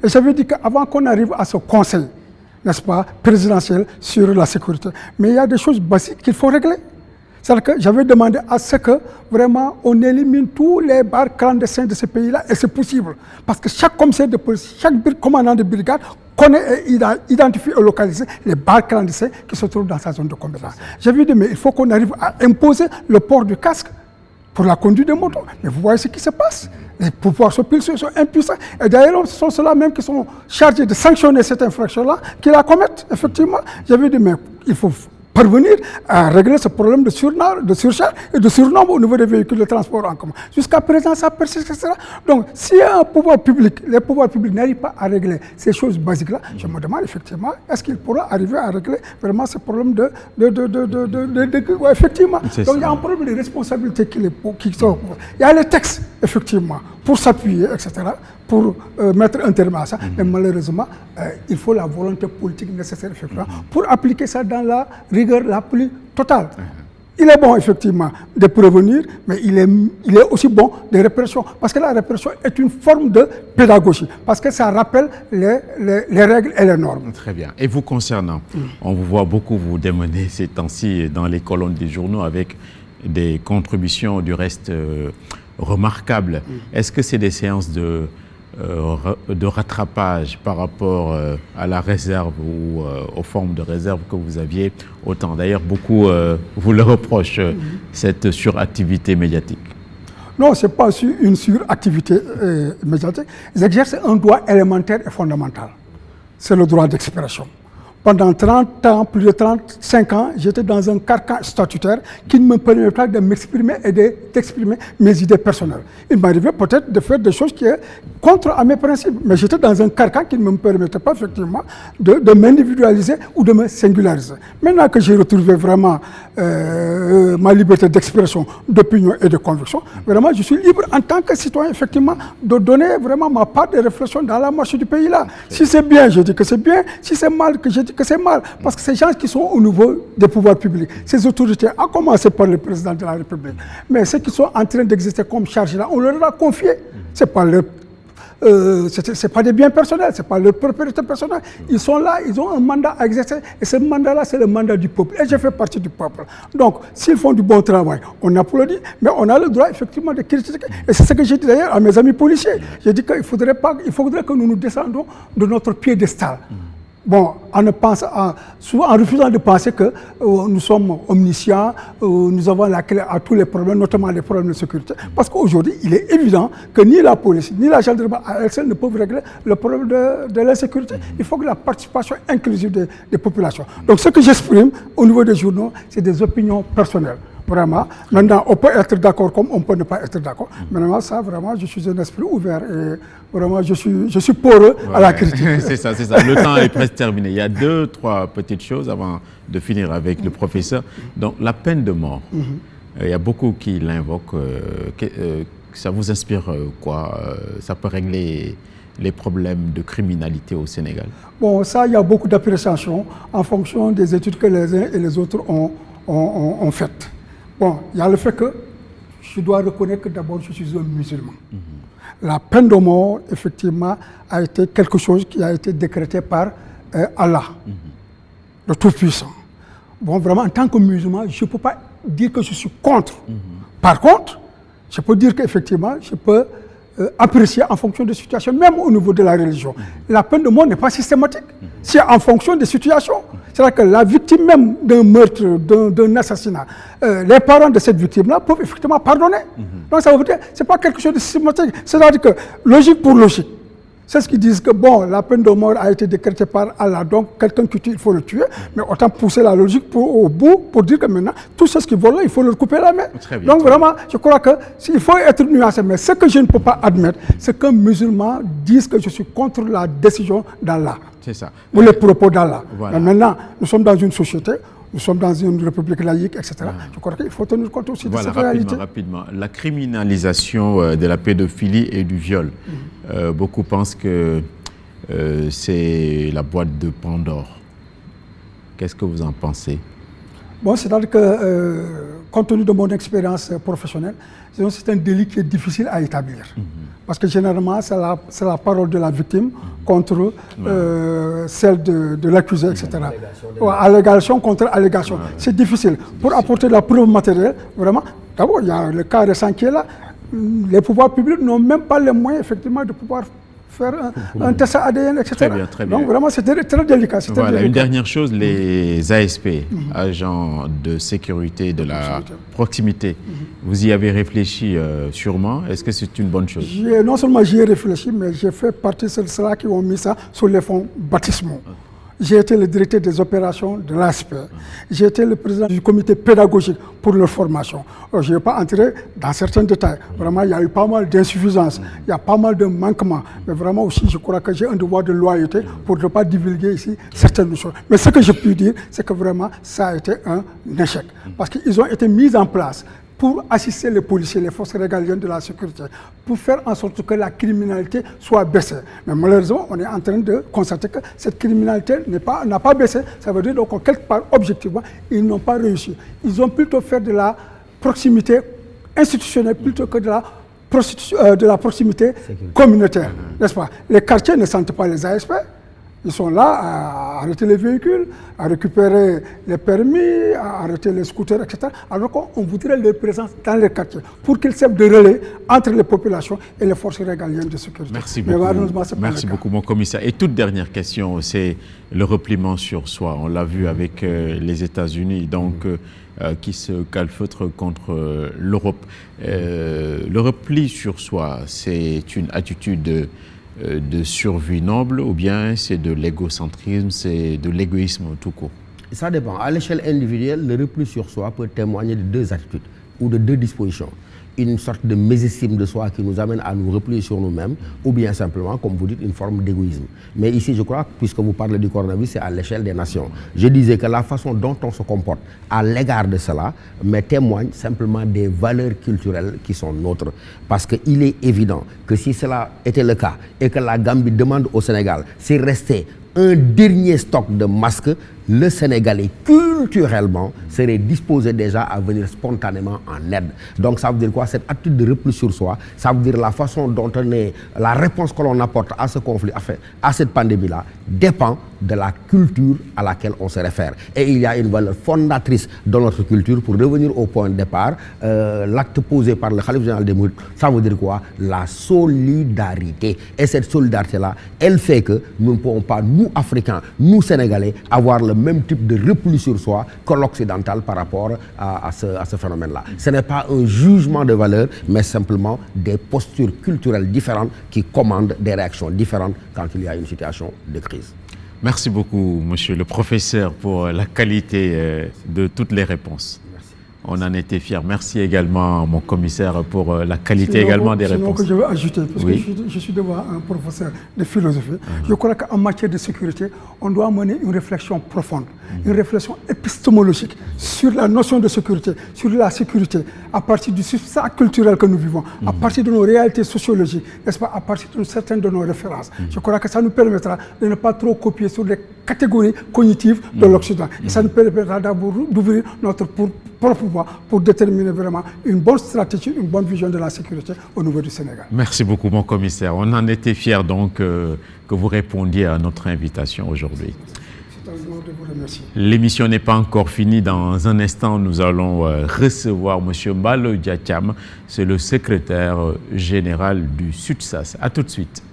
Et j'avais dit qu'avant qu'on arrive à ce conseil, n'est-ce pas, présidentielle sur la sécurité. Mais il y a des choses basiques qu'il faut régler. C'est-à-dire que j'avais demandé à ce que vraiment on élimine tous les bars clandestins de ce pays-là, et c'est possible. Parce que chaque commissaire de police, chaque commandant de brigade connaît et identifie et localise les bars clandestins qui se trouvent dans sa zone de compétence. J'avais dit, mais il faut qu'on arrive à imposer le port du casque pour la conduite de moto. Mais vous voyez ce qui se passe. Les pouvoirs sont impuissants. Et d'ailleurs, ce sont ceux-là même qui sont chargés de sanctionner cette infraction-là, qui la commettent, effectivement. J'avais dit, mais il faut parvenir à régler ce problème de surcharge et de surnombre au niveau des véhicules de transport en commun. Jusqu'à présent, ça persiste, etc. Donc, si un pouvoir public, les pouvoirs publics n'arrivent pas à régler ces choses basiques-là, je me demande effectivement, est-ce qu'il pourra arriver à régler vraiment ce problème effectivement. Donc, il y a un problème de responsabilité qui sont... Il y a les textes, effectivement, pour s'appuyer, etc., pour mettre un terme à ça. Mais malheureusement, il faut la volonté politique nécessaire, effectivement, pour appliquer ça dans la rigueur la plus totale. Il est bon, effectivement, de prévenir, mais il est aussi bon de répression. Parce que la répression est une forme de pédagogie. Parce que ça rappelle les règles et les normes. Très bien. Et vous concernant, on vous voit beaucoup vous démener ces temps-ci dans les colonnes des journaux avec des contributions du reste remarquables. Est-ce que c'est des séances de rattrapage par rapport à la réserve ou aux formes de réserve que vous aviez autant? D'ailleurs, beaucoup vous le reprochent, cette suractivité médiatique. Non, ce n'est pas une suractivité médiatique. Ils exercent un droit élémentaire et fondamental. C'est le droit d'expression. Pendant 30 ans, plus de 35 ans, j'étais dans un carcan statutaire qui ne me permettait pas de m'exprimer et d'exprimer mes idées personnelles. Il m'arrivait peut-être de faire des choses qui sont contre à mes principes, mais j'étais dans un carcan qui ne me permettait pas effectivement de m'individualiser ou de me singulariser. Maintenant que j'ai retrouvé vraiment ma liberté d'expression, d'opinion et de conviction, vraiment je suis libre en tant que citoyen effectivement de donner vraiment ma part de réflexion dans la marche du pays là. Si c'est bien, je dis que c'est bien. Si c'est mal, que je dis que c'est mal. Parce que ces gens qui sont au niveau des pouvoirs publics, ces autorités, à commencer par le président de la République, mais ceux qui sont en train d'exister comme charge là, on leur a confié. C'est pas leur c'est pas des biens personnels, c'est pas leur propriété personnelle. Ils sont là, ils ont un mandat à exercer, et ce mandat-là, c'est le mandat du peuple. Et je fais partie du peuple. Donc, s'ils font du bon travail, on applaudit, mais on a le droit, effectivement, de critiquer. Et c'est ce que j'ai dit d'ailleurs à mes amis policiers. J'ai dit qu'il faudrait que nous nous descendons de notre piédestal. Bon, en refusant de penser que nous sommes omniscients, nous avons la clé à tous les problèmes, notamment les problèmes de sécurité. Parce qu'aujourd'hui, il est évident que ni la police, ni la gendarmerie à elles seules ne peuvent régler le problème de l'insécurité. Il faut que la participation inclusive des populations. Donc ce que j'exprime au niveau des journaux, c'est des opinions personnelles. Vraiment. Maintenant, on peut être d'accord comme on peut ne pas être d'accord. Maintenant, ça, vraiment, je suis un esprit ouvert et vraiment, je suis poreux à la critique. C'est ça, c'est ça. Le temps est presque terminé. Il y a 2-3 petites choses avant de finir avec le professeur. Donc, la peine de mort, il y a beaucoup qui l'invoquent. Ça vous inspire quoi? Ça peut régler les problèmes de criminalité au Sénégal? Bon, ça, il y a beaucoup d'appréciations en fonction des études que les uns et les autres ont faites. Bon, il y a le fait que je dois reconnaître que d'abord je suis un musulman. La peine de mort, effectivement, a été quelque chose qui a été décrété par Allah, le Tout-Puissant. Bon, vraiment, en tant que musulman, je ne peux pas dire que je suis contre. Par contre, je peux dire qu'effectivement, je peux apprécier en fonction des situations, même au niveau de la religion. La peine de mort n'est pas systématique, c'est en fonction des situations. C'est-à-dire que la victime même d'un meurtre, d'un assassinat, les parents de cette victime-là peuvent effectivement pardonner. Donc ça veut dire que ce n'est pas quelque chose de systématique. C'est-à-dire que logique pour logique. C'est ce qu'ils disent que bon, la peine de mort a été décrétée par Allah, donc quelqu'un qui tue, il faut le tuer, mais autant pousser la logique au bout pour dire que maintenant, tous ceux qui volent là, il faut leur couper la main. Donc vraiment, je crois qu'il faut être nuancé, mais ce que je ne peux pas admettre, c'est qu'un musulman dise que je suis contre la décision d'Allah. C'est ça. Ou les propos d'Allah. Voilà. Mais maintenant, nous sommes dans une société, nous sommes dans une république laïque, etc. Je crois qu'il faut tenir compte aussi de cette réalité. Rapidement. La criminalisation de la pédophilie et du viol. Beaucoup pensent que c'est la boîte de Pandore. Qu'est-ce que vous en pensez? Bon, c'est-à-dire que, compte tenu de mon expérience professionnelle, c'est un délit qui est difficile à établir. Parce que généralement, c'est la parole de la victime contre celle de l'accusé, etc. Allégation contre allégation. C'est difficile. Pour apporter la preuve matérielle, vraiment, d'abord, il y a le cas récent qui est là. Les pouvoirs publics n'ont même pas les moyens, effectivement, de pouvoir faire un test ADN, etc. Très bien, très bien. Donc vraiment, c'est très délicat. Voilà, une dernière chose, les ASP, agents de sécurité de la proximité, vous y avez réfléchi sûrement. Est-ce que c'est une bonne chose? Non seulement j'y ai réfléchi, mais j'ai fait partie de ceux-là qui ont mis ça sur les fonds baptismaux. J'ai été le directeur des opérations de l'ASP. J'ai été le président du comité pédagogique pour leur formation. Je ne vais pas entrer dans certains détails. Vraiment, il y a eu pas mal d'insuffisances, il y a pas mal de manquements. Mais vraiment aussi, je crois que j'ai un devoir de loyauté pour ne pas divulguer ici certaines choses. Mais ce que je peux dire, c'est que vraiment, ça a été un échec. Parce qu'ils ont été mis en place pour assister les policiers, les forces régaliennes de la sécurité, pour faire en sorte que la criminalité soit baissée. Mais malheureusement, on est en train de constater que cette criminalité n'a pas baissé. Ça veut dire donc quelque part, objectivement, ils n'ont pas réussi. Ils ont plutôt fait de la proximité institutionnelle plutôt que de la proximité communautaire, n'est-ce pas? Les quartiers ne sentent pas les ASP. Ils sont là à arrêter les véhicules, à récupérer les permis, à arrêter les scooters, etc. Alors qu'on voudrait leur présence dans les quartiers pour qu'ils servent de relais entre les populations et les forces régaliennes de sécurité. Merci beaucoup. Merci beaucoup, mon commissaire. Et toute dernière question, c'est le repliement sur soi. On l'a vu avec les États-Unis, donc qui se calfeutrent contre l'Europe. Le repli sur soi, c'est une attitude de survie noble ou bien c'est de l'égocentrisme, c'est de l'égoïsme tout court? Ça dépend. À l'échelle individuelle, le repli sur soi peut témoigner de deux attitudes ou de deux dispositions. Une sorte de mésestime de soi qui nous amène à nous replier sur nous-mêmes ou bien simplement, comme vous dites, une forme d'égoïsme. Mais ici, je crois, puisque vous parlez du coronavirus, c'est à l'échelle des nations. Je disais que la façon dont on se comporte à l'égard de cela mais témoigne simplement des valeurs culturelles qui sont nôtres. Parce qu'il est évident que si cela était le cas et que la Gambie demande au Sénégal s'il restait un dernier stock de masques, le Sénégalais, culturellement, serait disposé déjà à venir spontanément en aide. Donc ça veut dire quoi? Cette attitude de repli sur soi, ça veut dire la façon dont on est, la réponse que l'on apporte à ce conflit, à cette pandémie-là, dépend de la culture à laquelle on se réfère. Et il y a une valeur fondatrice de notre culture. Pour revenir au point de départ, l'acte posé par le Khalife général des Mourides, ça veut dire quoi? La solidarité. Et cette solidarité-là, elle fait que nous ne pouvons pas, nous Africains, nous Sénégalais, avoir le même type de repli sur soi que l'occidental par rapport à ce phénomène-là. Ce n'est pas un jugement de valeur, mais simplement des postures culturelles différentes qui commandent des réactions différentes quand il y a une situation de crise. Merci beaucoup, monsieur le professeur, pour la qualité de toutes les réponses. On en était fiers. Merci également, mon commissaire, pour la qualité également des réponses. Que je veux ajouter, parce que je suis devant un professeur de philosophie. Je crois qu'en matière de sécurité, on doit mener une réflexion profonde, une réflexion épistémologique sur la notion de sécurité, sur la sécurité, à partir du substrat culturel que nous vivons, à partir de nos réalités sociologiques, n'est-ce pas, à partir de certaines de nos références. Je crois que ça nous permettra de ne pas trop copier sur les catégories cognitives de l'Occident. Et ça nous permettra d'ouvrir notre propre voie pour déterminer vraiment une bonne stratégie, une bonne vision de la sécurité au niveau du Sénégal. Merci beaucoup, mon commissaire. On en était fiers donc que vous répondiez à notre invitation aujourd'hui. C'est un honneur de vous remercier. L'émission n'est pas encore finie. Dans un instant, nous allons recevoir M. Mbalo Diacham, c'est le secrétaire général du SUTSAS. A tout de suite.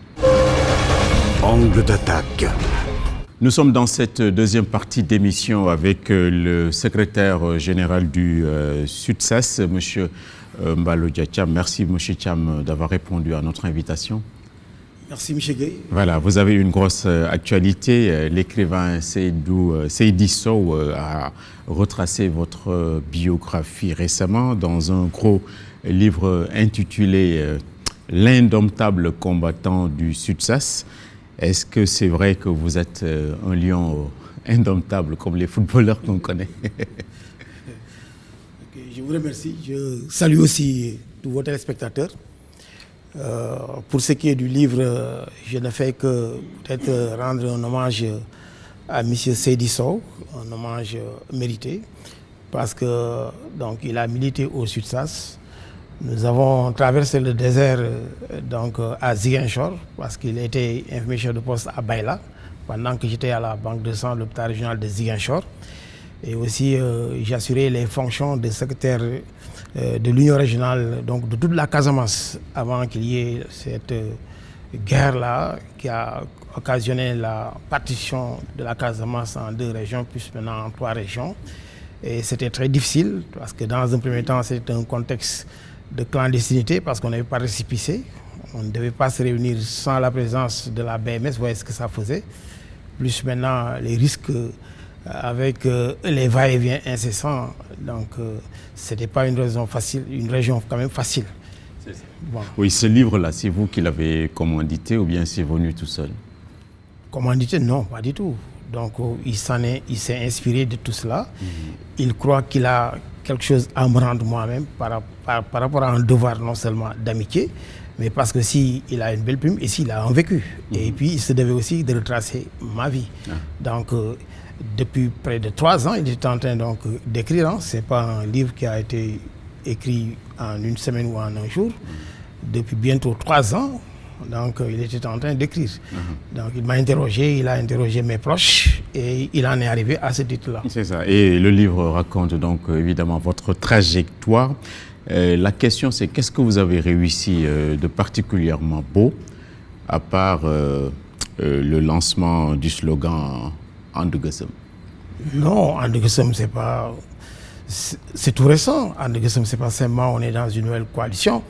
Angle d'attaque. Nous sommes dans cette deuxième partie d'émission avec le secrétaire général du SUTSAS, M. Mbalo Diacham. Merci, M. Cham, d'avoir répondu à notre invitation. Merci, M. Gueye. Voilà, vous avez une grosse actualité. L'écrivain Seydi Sow a retracé votre biographie récemment dans un gros livre intitulé « L'indomptable combattant du SUTSAS ». Est-ce que c'est vrai que vous êtes un lion indomptable comme les footballeurs qu'on connaît? Je vous remercie. Je salue aussi tous vos téléspectateurs. Pour ce qui est du livre, je ne fais que peut-être rendre un hommage à M. Seydi Sow, un hommage mérité. parce que donc il a milité au Sud-Sas. Nous avons traversé le désert donc à Ziguinchor parce qu'il était infirmier chef de poste à Baïla pendant que j'étais à la Banque de sang, l'hôpital régional de Ziguinchor. Et aussi j'assurais les fonctions de secrétaire de l'Union régionale donc de toute la Casamance avant qu'il y ait cette guerre-là qui a occasionné la partition de la Casamance en 2 régions, puis maintenant en 3 régions. Et c'était très difficile parce que dans un premier temps, c'était un contexte de clandestinité parce qu'on n'avait pas récépissé. On ne devait pas se réunir sans la présence de la BMS, vous voyez ce que ça faisait. Plus maintenant, les risques avec les va-et-vient incessants. Donc, ce n'était pas une région quand même facile. Bon. Oui, ce livre-là, c'est vous qui l'avez commandité ou bien c'est venu tout seul? Commandité, non, pas du tout. Donc, il s'est inspiré de tout cela. Il croit qu'il a quelque chose à me rendre moi-même par rapport à un devoir non seulement d'amitié, mais parce que s'il a une belle plume et s'il a un vécu. Et puis, il se devait aussi de retracer ma vie. Donc, depuis près de 3 ans, il est en train donc d'écrire. Ce n'est pas un livre qui a été écrit en 1 semaine ou en 1 jour. Depuis bientôt 3 ans, donc il était en train d'écrire. Donc il m'a interrogé, il a interrogé mes proches et il en est arrivé à ce titre-là. C'est ça. Et le livre raconte donc évidemment votre trajectoire. La question c'est qu'est-ce que vous avez réussi de particulièrement beau à part le lancement du slogan And Gueusseum? Non, And Gueusseum c'est tout récent. And Gueusseum c'est pas seulement on est dans une nouvelle coalition.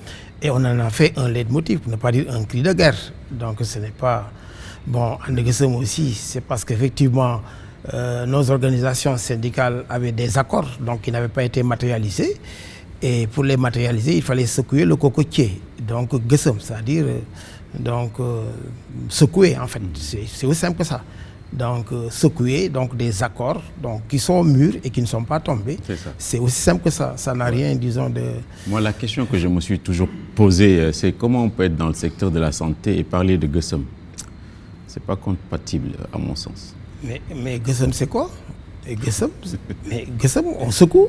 Et on en a fait un leitmotiv, pour ne pas dire un cri de guerre. Donc ce n'est pas... Bon, And Gueusseum aussi, c'est parce qu'effectivement, nos organisations syndicales avaient des accords, donc qui n'avaient pas été matérialisés. Et pour les matérialiser, il fallait secouer le cocotier. Donc Gueusseum, c'est-à-dire secouer en fait. C'est aussi simple que ça. Donc secouer donc des accords donc, qui sont mûrs et qui ne sont pas tombés. C'est aussi simple que ça. Ça n'a rien, disons, de... Moi, la question que je me suis toujours posée, c'est comment on peut être dans le secteur de la santé et parler de Gueusseum? C'est pas compatible, à mon sens. Mais Gueusseum, c'est quoi? Gueusseum, on secoue.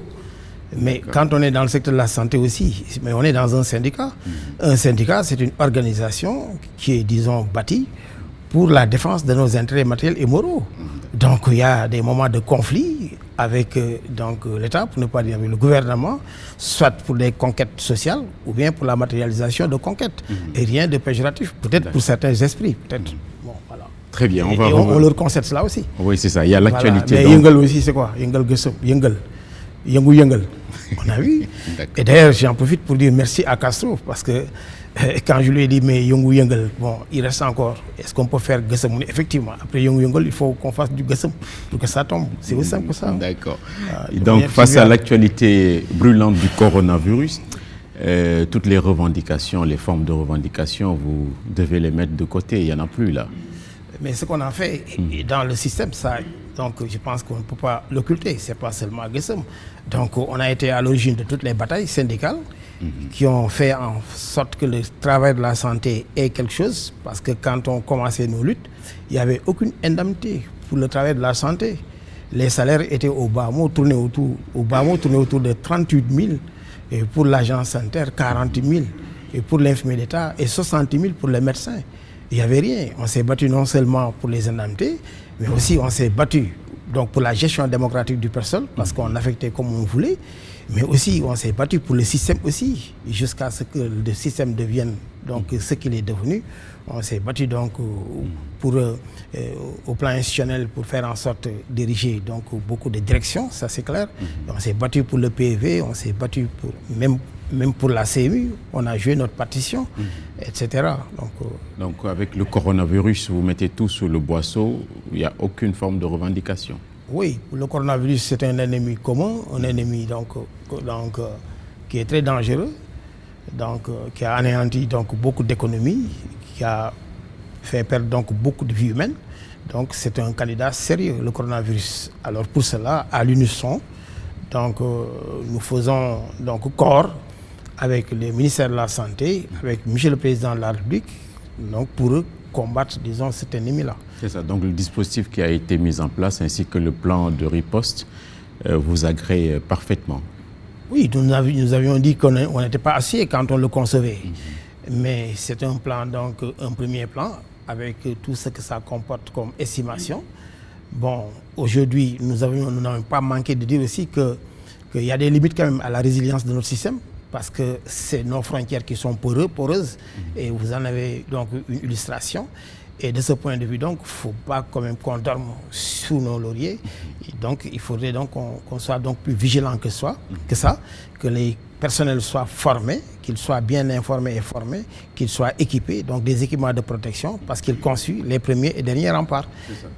Mais quand on est dans le secteur de la santé aussi, mais on est dans un syndicat. Un syndicat, c'est une organisation qui est, disons, bâtie pour la défense de nos intérêts matériels et moraux. Donc il y a des moments de conflit avec l'État, pour ne pas dire avec le gouvernement, soit pour des conquêtes sociales ou bien pour la matérialisation de conquêtes. Et rien de péjoratif, peut-être pour certains esprits, peut-être. Bon, voilà. Très bien, on leur concède cela aussi. Oui, c'est ça, il y a l'actualité. Voilà. Mais Yengel aussi, c'est quoi? Yengel Gueusseum, Yengel. Yengel. On a vu. Et d'ailleurs, j'en profite pour dire merci à Castro, parce que quand je lui ai dit, mais Yongu Yengel, bon, il reste encore. Est-ce qu'on peut faire Gueusseum? Effectivement, après Yongu Yengel, il faut qu'on fasse du Gueusseum pour que ça tombe. C'est aussi simple que ça. D'accord. Donc, face à l'actualité brûlante du coronavirus, toutes les revendications, les formes de revendications, vous devez les mettre de côté. Il n'y en a plus là. Mais ce qu'on a fait dans le système, ça, donc je pense qu'on ne peut pas l'occulter. Ce n'est pas seulement Gueusseum. Donc, on a été à l'origine de toutes les batailles syndicales qui ont fait en sorte que le travail de la santé est quelque chose, parce que quand on commençait nos luttes, il n'y avait aucune indemnité pour le travail de la santé. Les salaires étaient au bas mot, tournaient autour de 38 000, et pour l'agent sanitaire, 40 000, et pour l'infirmier d'État, et 60 000 pour les médecins. Il n'y avait rien. On s'est battu non seulement pour les indemnités, mais aussi on s'est battu donc pour la gestion démocratique du personnel, parce qu'on affectait comme on voulait, mais aussi on s'est battu pour le système aussi, jusqu'à ce que le système devienne donc ce qu'il est devenu. On s'est battu donc pour, au plan institutionnel pour faire en sorte de diriger donc beaucoup de directions, ça c'est clair. On s'est battu pour le PV, on s'est battu pour même pour la CMU, on a joué notre partition, etc. Donc avec le coronavirus, vous mettez tout sous le boisseau, il n'y a aucune forme de revendication? Oui, le coronavirus c'est un ennemi commun, un ennemi qui est très dangereux, qui a anéanti beaucoup d'économies, qui a fait perdre beaucoup de vies humaines. Donc c'est un candidat sérieux, le coronavirus. Alors pour cela, à l'unisson, nous faisons corps avec le ministère de la Santé, avec Monsieur le Président de la République, pour combattre, disons, cet ennemi-là. C'est ça, donc le dispositif qui a été mis en place ainsi que le plan de riposte vous agrée parfaitement. Oui, nous avions dit qu'on n'était pas assieds quand on le concevait. Mais c'est un plan, donc un premier plan, avec tout ce que ça comporte comme estimation. Bon, aujourd'hui, nous n'avons pas manqué de dire aussi qu'il y a des limites quand même à la résilience de notre système, parce que c'est nos frontières qui sont poreuses, et vous en avez donc une illustration. Et de ce point de vue, donc, il ne faut pas quand même qu'on dorme sous nos lauriers. Et donc, il faudrait donc qu'on soit donc plus vigilant que ça, que les personnels soient formés, qu'ils soient bien informés et formés, qu'ils soient équipés, donc des équipements de protection, parce qu'ils conçuent les premiers et derniers remparts.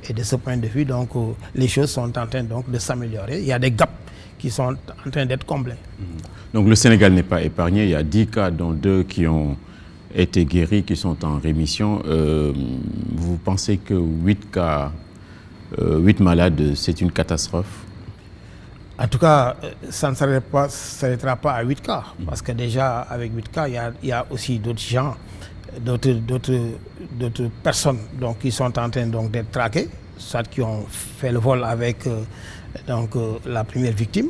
Et de ce point de vue, donc, les choses sont en train donc de s'améliorer. Il y a des gaps qui sont en train d'être comblés. Donc le Sénégal n'est pas épargné. Il y a 10 cas, dont 2 qui ont été guéris, qui sont en rémission. Vous pensez que 8 malades, c'est une catastrophe? En tout cas, ça ne s'arrêtera pas à 8 cas. Parce que déjà, avec 8 cas, il y a aussi d'autres gens, d'autres personnes donc, qui sont en train donc, d'être traquées, soit qui ont fait le vol avec la première victime,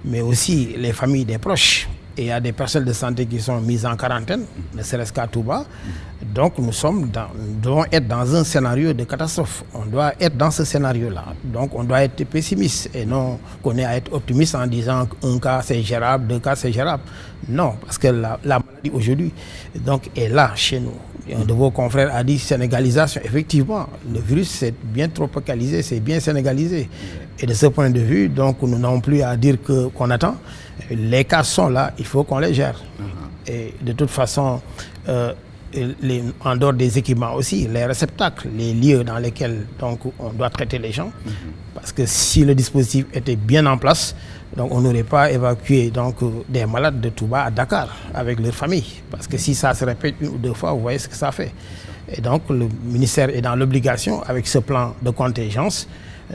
mais aussi les familles des proches. Et il y a des personnels de santé qui sont mises en quarantaine, ne serait-ce qu'à Touba. Donc nous devons être dans un scénario de catastrophe. On doit être dans ce scénario-là. Donc on doit être pessimiste et non qu'on ait à être optimiste en disant qu'un cas c'est gérable, 2 cas c'est gérable. Non, parce que la maladie aujourd'hui donc, est là chez nous. Et un de vos confrères a dit sénégalisation. Effectivement, le virus c'est bien tropicalisé, c'est bien sénégalisé. Et de ce point de vue, donc nous n'avons plus à dire qu'on attend. Les cas sont là, il faut qu'on les gère. Et de toute façon, en dehors des équipements aussi, les réceptacles, les lieux dans lesquels donc, on doit traiter les gens, parce que si le dispositif était bien en place, donc on n'aurait pas évacué donc, des malades de Touba à Dakar avec leur famille. Parce que si ça se répète 1 ou 2 fois, vous voyez ce que ça fait. Et donc le ministère est dans l'obligation, avec ce plan de contingence,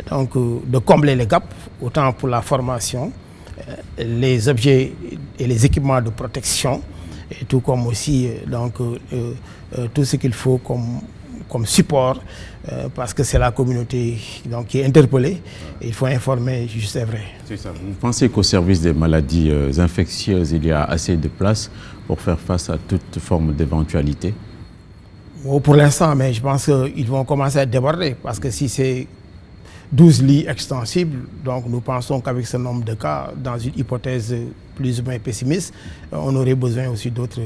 donc, de combler les gaps, autant pour la formation, les objets et les équipements de protection, et tout comme aussi donc, tout ce qu'il faut comme support, parce que c'est la communauté donc, qui est interpellée, et il faut informer, juste c'est vrai. C'est ça. Vous pensez qu'au service des maladies infectieuses, il y a assez de place pour faire face à toute forme d'éventualité? Pour l'instant, mais je pense qu'ils vont commencer à déborder, parce que si c'est 12 lits extensibles, donc nous pensons qu'avec ce nombre de cas, dans une hypothèse plus ou moins pessimiste, on aurait besoin aussi d'autres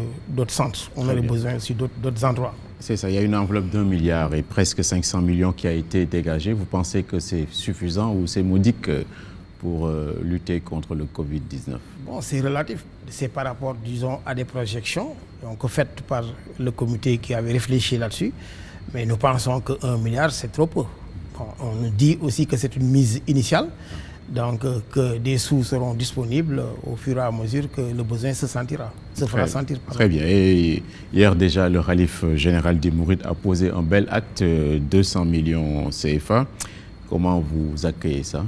centres, on aurait besoin aussi d'autres endroits. C'est ça, il y a une enveloppe d'1 milliard et presque 500 millions qui a été dégagée. Vous pensez que c'est suffisant ou c'est modique pour lutter contre le Covid-19? Bon, c'est relatif, c'est par rapport, disons, à des projections donc, faites par le comité qui avait réfléchi là-dessus, mais nous pensons que 1 milliard, c'est trop peu. On nous dit aussi que c'est une mise initiale, donc que des sous seront disponibles au fur et à mesure que le besoin se fera sentir. Très bien. Et hier déjà, le Khalife général des Mourides a posé un bel acte, 200 millions CFA. Comment vous accueillez ça?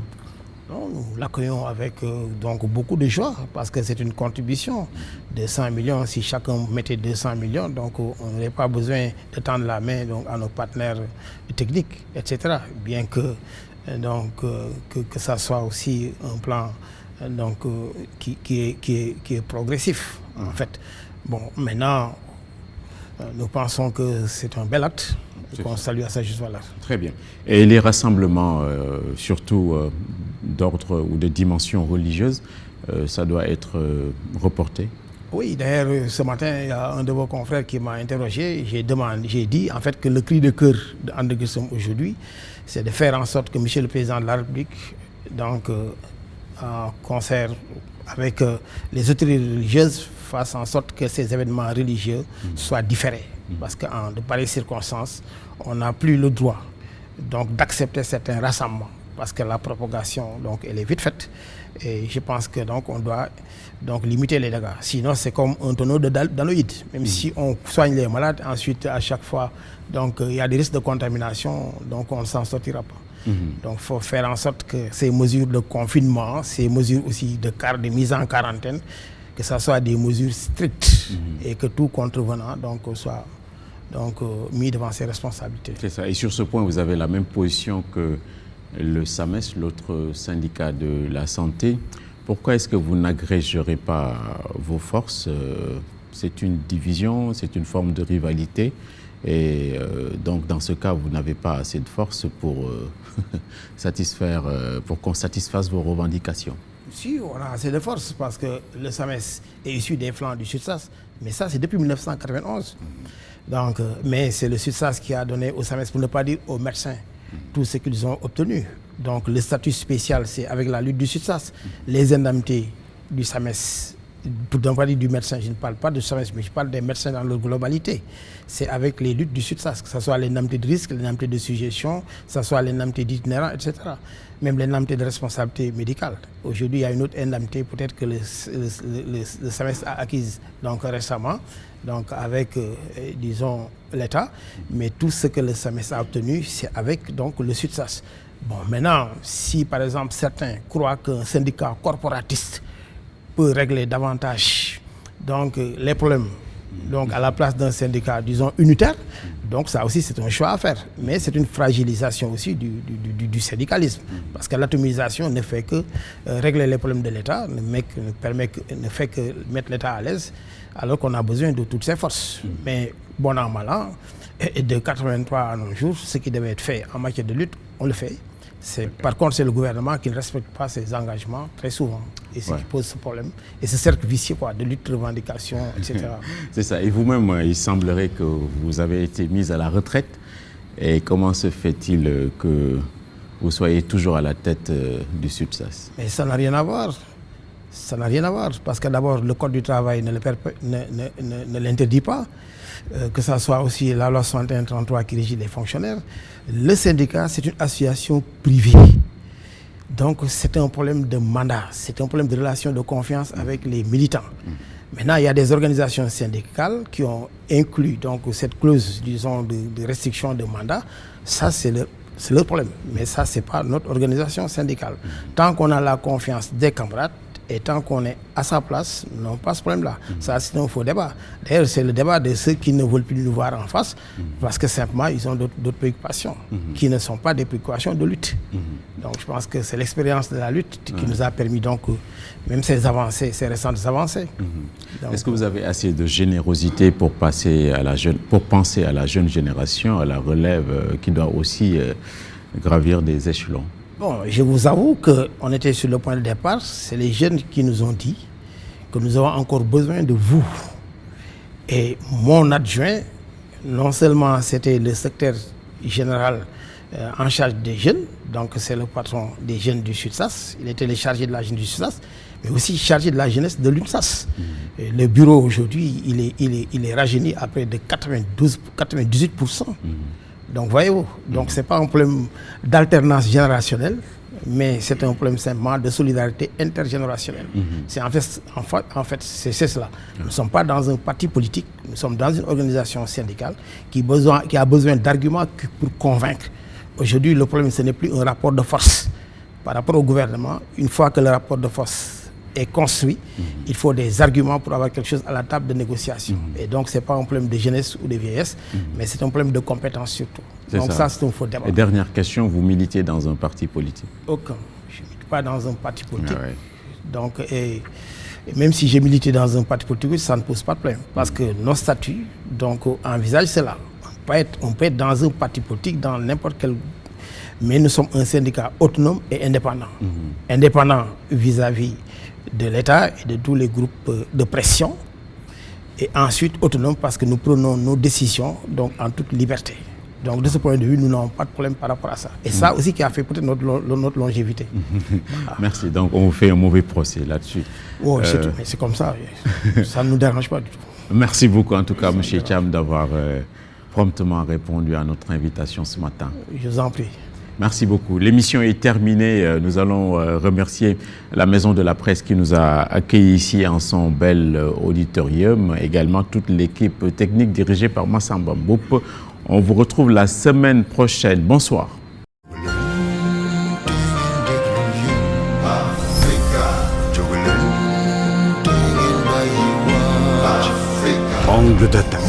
Nous l'accueillons avec donc beaucoup de joie, parce que c'est une contribution de 100 millions. Si chacun mettait 200 millions, donc on n'aurait pas besoin de tendre la main donc, à nos partenaires techniques, etc. Bien que, donc, que ça soit aussi un plan donc, qui est progressif, en fait. Bon, maintenant, nous pensons que c'est un bel acte. Qu'on salue à sa juste valeur. Très bien. Et les rassemblements, surtout d'ordre ou de dimension religieuse, ça doit être reporté? Oui, d'ailleurs, ce matin, il y a un de vos confrères qui m'a interrogé. J'ai dit en fait que le cri de cœur d'André Guessoum aujourd'hui, c'est de faire en sorte que M. le Président de la République, donc en concert avec les autorités religieuses, fasse en sorte que ces événements religieux soient différés. Parce qu'en de pareilles circonstances, on n'a plus le droit donc, d'accepter certains rassemblements, parce que la propagation donc, elle est vite faite. Et je pense que donc, on doit donc, limiter les dégâts. Sinon, c'est comme un tonneau d'anoïdes. Même si on soigne les malades, ensuite, à chaque fois, donc, il y a des risques de contamination, donc on ne s'en sortira pas. Donc il faut faire en sorte que ces mesures de confinement, ces mesures aussi de mise en quarantaine, que ce soit des mesures strictes et que tout contrevenant donc, soit donc, mis devant ses responsabilités. C'est ça. Et sur ce point, vous avez la même position que le SAMES, l'autre syndicat de la santé. Pourquoi est-ce que vous n'agrégerez pas vos forces? C'est une division, c'est une forme de rivalité. Et donc, dans ce cas, vous n'avez pas assez de force pour, pour qu'on satisfasse vos revendications. Si, on a assez de force parce que le SAMES est issu des flancs du SUTSAS. Mais ça, c'est depuis 1991. Donc, mais c'est le SUTSAS qui a donné au SAMES, pour ne pas dire aux médecins, tout ce qu'ils ont obtenu. Donc, le statut spécial, c'est avec la lutte du SUTSAS. Les indemnités du SAMES, pour ne pas dire du médecin, je ne parle pas du SAMES, mais je parle des médecins dans leur globalité. C'est avec les luttes du SUTSAS, que ce soit les indemnités de risque, les indemnités de suggestion, que ce soit les indemnités d'itinérant, etc. Même les indemnités de responsabilité médicale. Aujourd'hui, il y a une autre indemnité, peut-être que le SAMES a acquise donc, récemment, donc avec, disons, l'État. Mais tout ce que le SAMES a obtenu, c'est avec donc, le SUTSAS. Bon, maintenant, si par exemple certains croient qu'un syndicat corporatiste peut régler davantage donc, les problèmes donc, à la place d'un syndicat, disons, unitaire, donc ça aussi c'est un choix à faire. Mais c'est une fragilisation aussi du syndicalisme. Parce que l'atomisation ne fait que régler les problèmes de l'État, ne fait que mettre l'État à l'aise, alors qu'on a besoin de toutes ses forces. Mais bon an, mal an, et de 83 à nos jours, ce qui devait être fait en matière de lutte, on le fait. Par contre, c'est le gouvernement qui ne respecte pas ses engagements très souvent. Et ce qui pose ce problème. Et ce cercle vicieux de lutte, revendication, etc. C'est ça. Et vous-même, il semblerait que vous avez été mis à la retraite. Et comment se fait-il que vous soyez toujours à la tête du SUTSAS? Mais ça n'a rien à voir. Ça n'a rien à voir. Parce que d'abord, le Code du travail ne l'interdit pas. Que ce soit aussi la loi 61-33 qui régit les fonctionnaires. Le syndicat, c'est une association privée. Donc, c'est un problème de mandat, c'est un problème de relation de confiance avec les militants. Maintenant, il y a des organisations syndicales qui ont inclus donc, cette clause, disons, de restriction de mandat. Ça, c'est leur problème. Mais ça, ce n'est pas notre organisation syndicale. Tant qu'on a la confiance des camarades, et tant qu'on est à sa place, non pas ce problème-là. Ça, c'est un faux débat. D'ailleurs, c'est le débat de ceux qui ne veulent plus nous voir en face, parce que simplement, ils ont d'autres préoccupations, qui ne sont pas des préoccupations de lutte. Donc, je pense que c'est l'expérience de la lutte qui nous a permis, donc, même ces avancées, ces récentes avancées. Est-ce que vous avez assez de générosité pour penser à la jeune génération, à la relève qui doit aussi gravir des échelons? Bon, je vous avoue qu'on était sur le point de départ. C'est les jeunes qui nous ont dit que nous avons encore besoin de vous. Et mon adjoint, non seulement c'était le secrétaire général en charge des jeunes, donc c'est le patron des jeunes du SUTSAS, il était le chargé de la jeunesse du SUTSAS, mais aussi chargé de la jeunesse de l'UNSAS. Le bureau aujourd'hui, il est rajeuni à près de 98%. Donc voyez-vous, donc c'est pas un problème d'alternance générationnelle, mais c'est un problème simplement de solidarité intergénérationnelle. C'est en fait c'est cela. Nous ne sommes pas dans un parti politique, nous sommes dans une organisation syndicale qui a besoin d'arguments pour convaincre. Aujourd'hui, le problème, ce n'est plus un rapport de force par rapport au gouvernement. Une fois que le rapport de force est construit, il faut des arguments pour avoir quelque chose à la table de négociation. Et donc, ce n'est pas un problème de jeunesse ou de vieillesse, mais c'est un problème de compétence surtout. Donc ça, c'est un faux débat. Et dernière question, vous militez dans un parti politique? Aucun. Je ne milite pas dans un parti politique. Donc, et même si j'ai milité dans un parti politique, ça ne pose pas de problème. Parce que nos statuts donc, envisagent cela. On peut être dans un parti politique, dans n'importe quel... Mais nous sommes un syndicat autonome et indépendant. Indépendant vis-à-vis de l'État et de tous les groupes de pression. Et ensuite autonome parce que nous prenons nos décisions donc, en toute liberté. Donc de ce point de vue, nous n'avons pas de problème par rapport à ça. Et ça aussi qui a fait peut-être notre longévité. Merci. Donc on vous fait un mauvais procès là-dessus. Oh, c'est tout. Mais c'est comme ça. Ça ne nous dérange pas du tout. Merci beaucoup en tout cas, M. Thiam, d'avoir promptement répondu à notre invitation ce matin. Je vous en prie. Merci beaucoup. L'émission est terminée. Nous allons remercier la Maison de la Presse qui nous a accueillis ici en son bel auditorium. Également toute l'équipe technique dirigée par Massamba Mboup. On vous retrouve la semaine prochaine. Bonsoir. Angle d'attaque.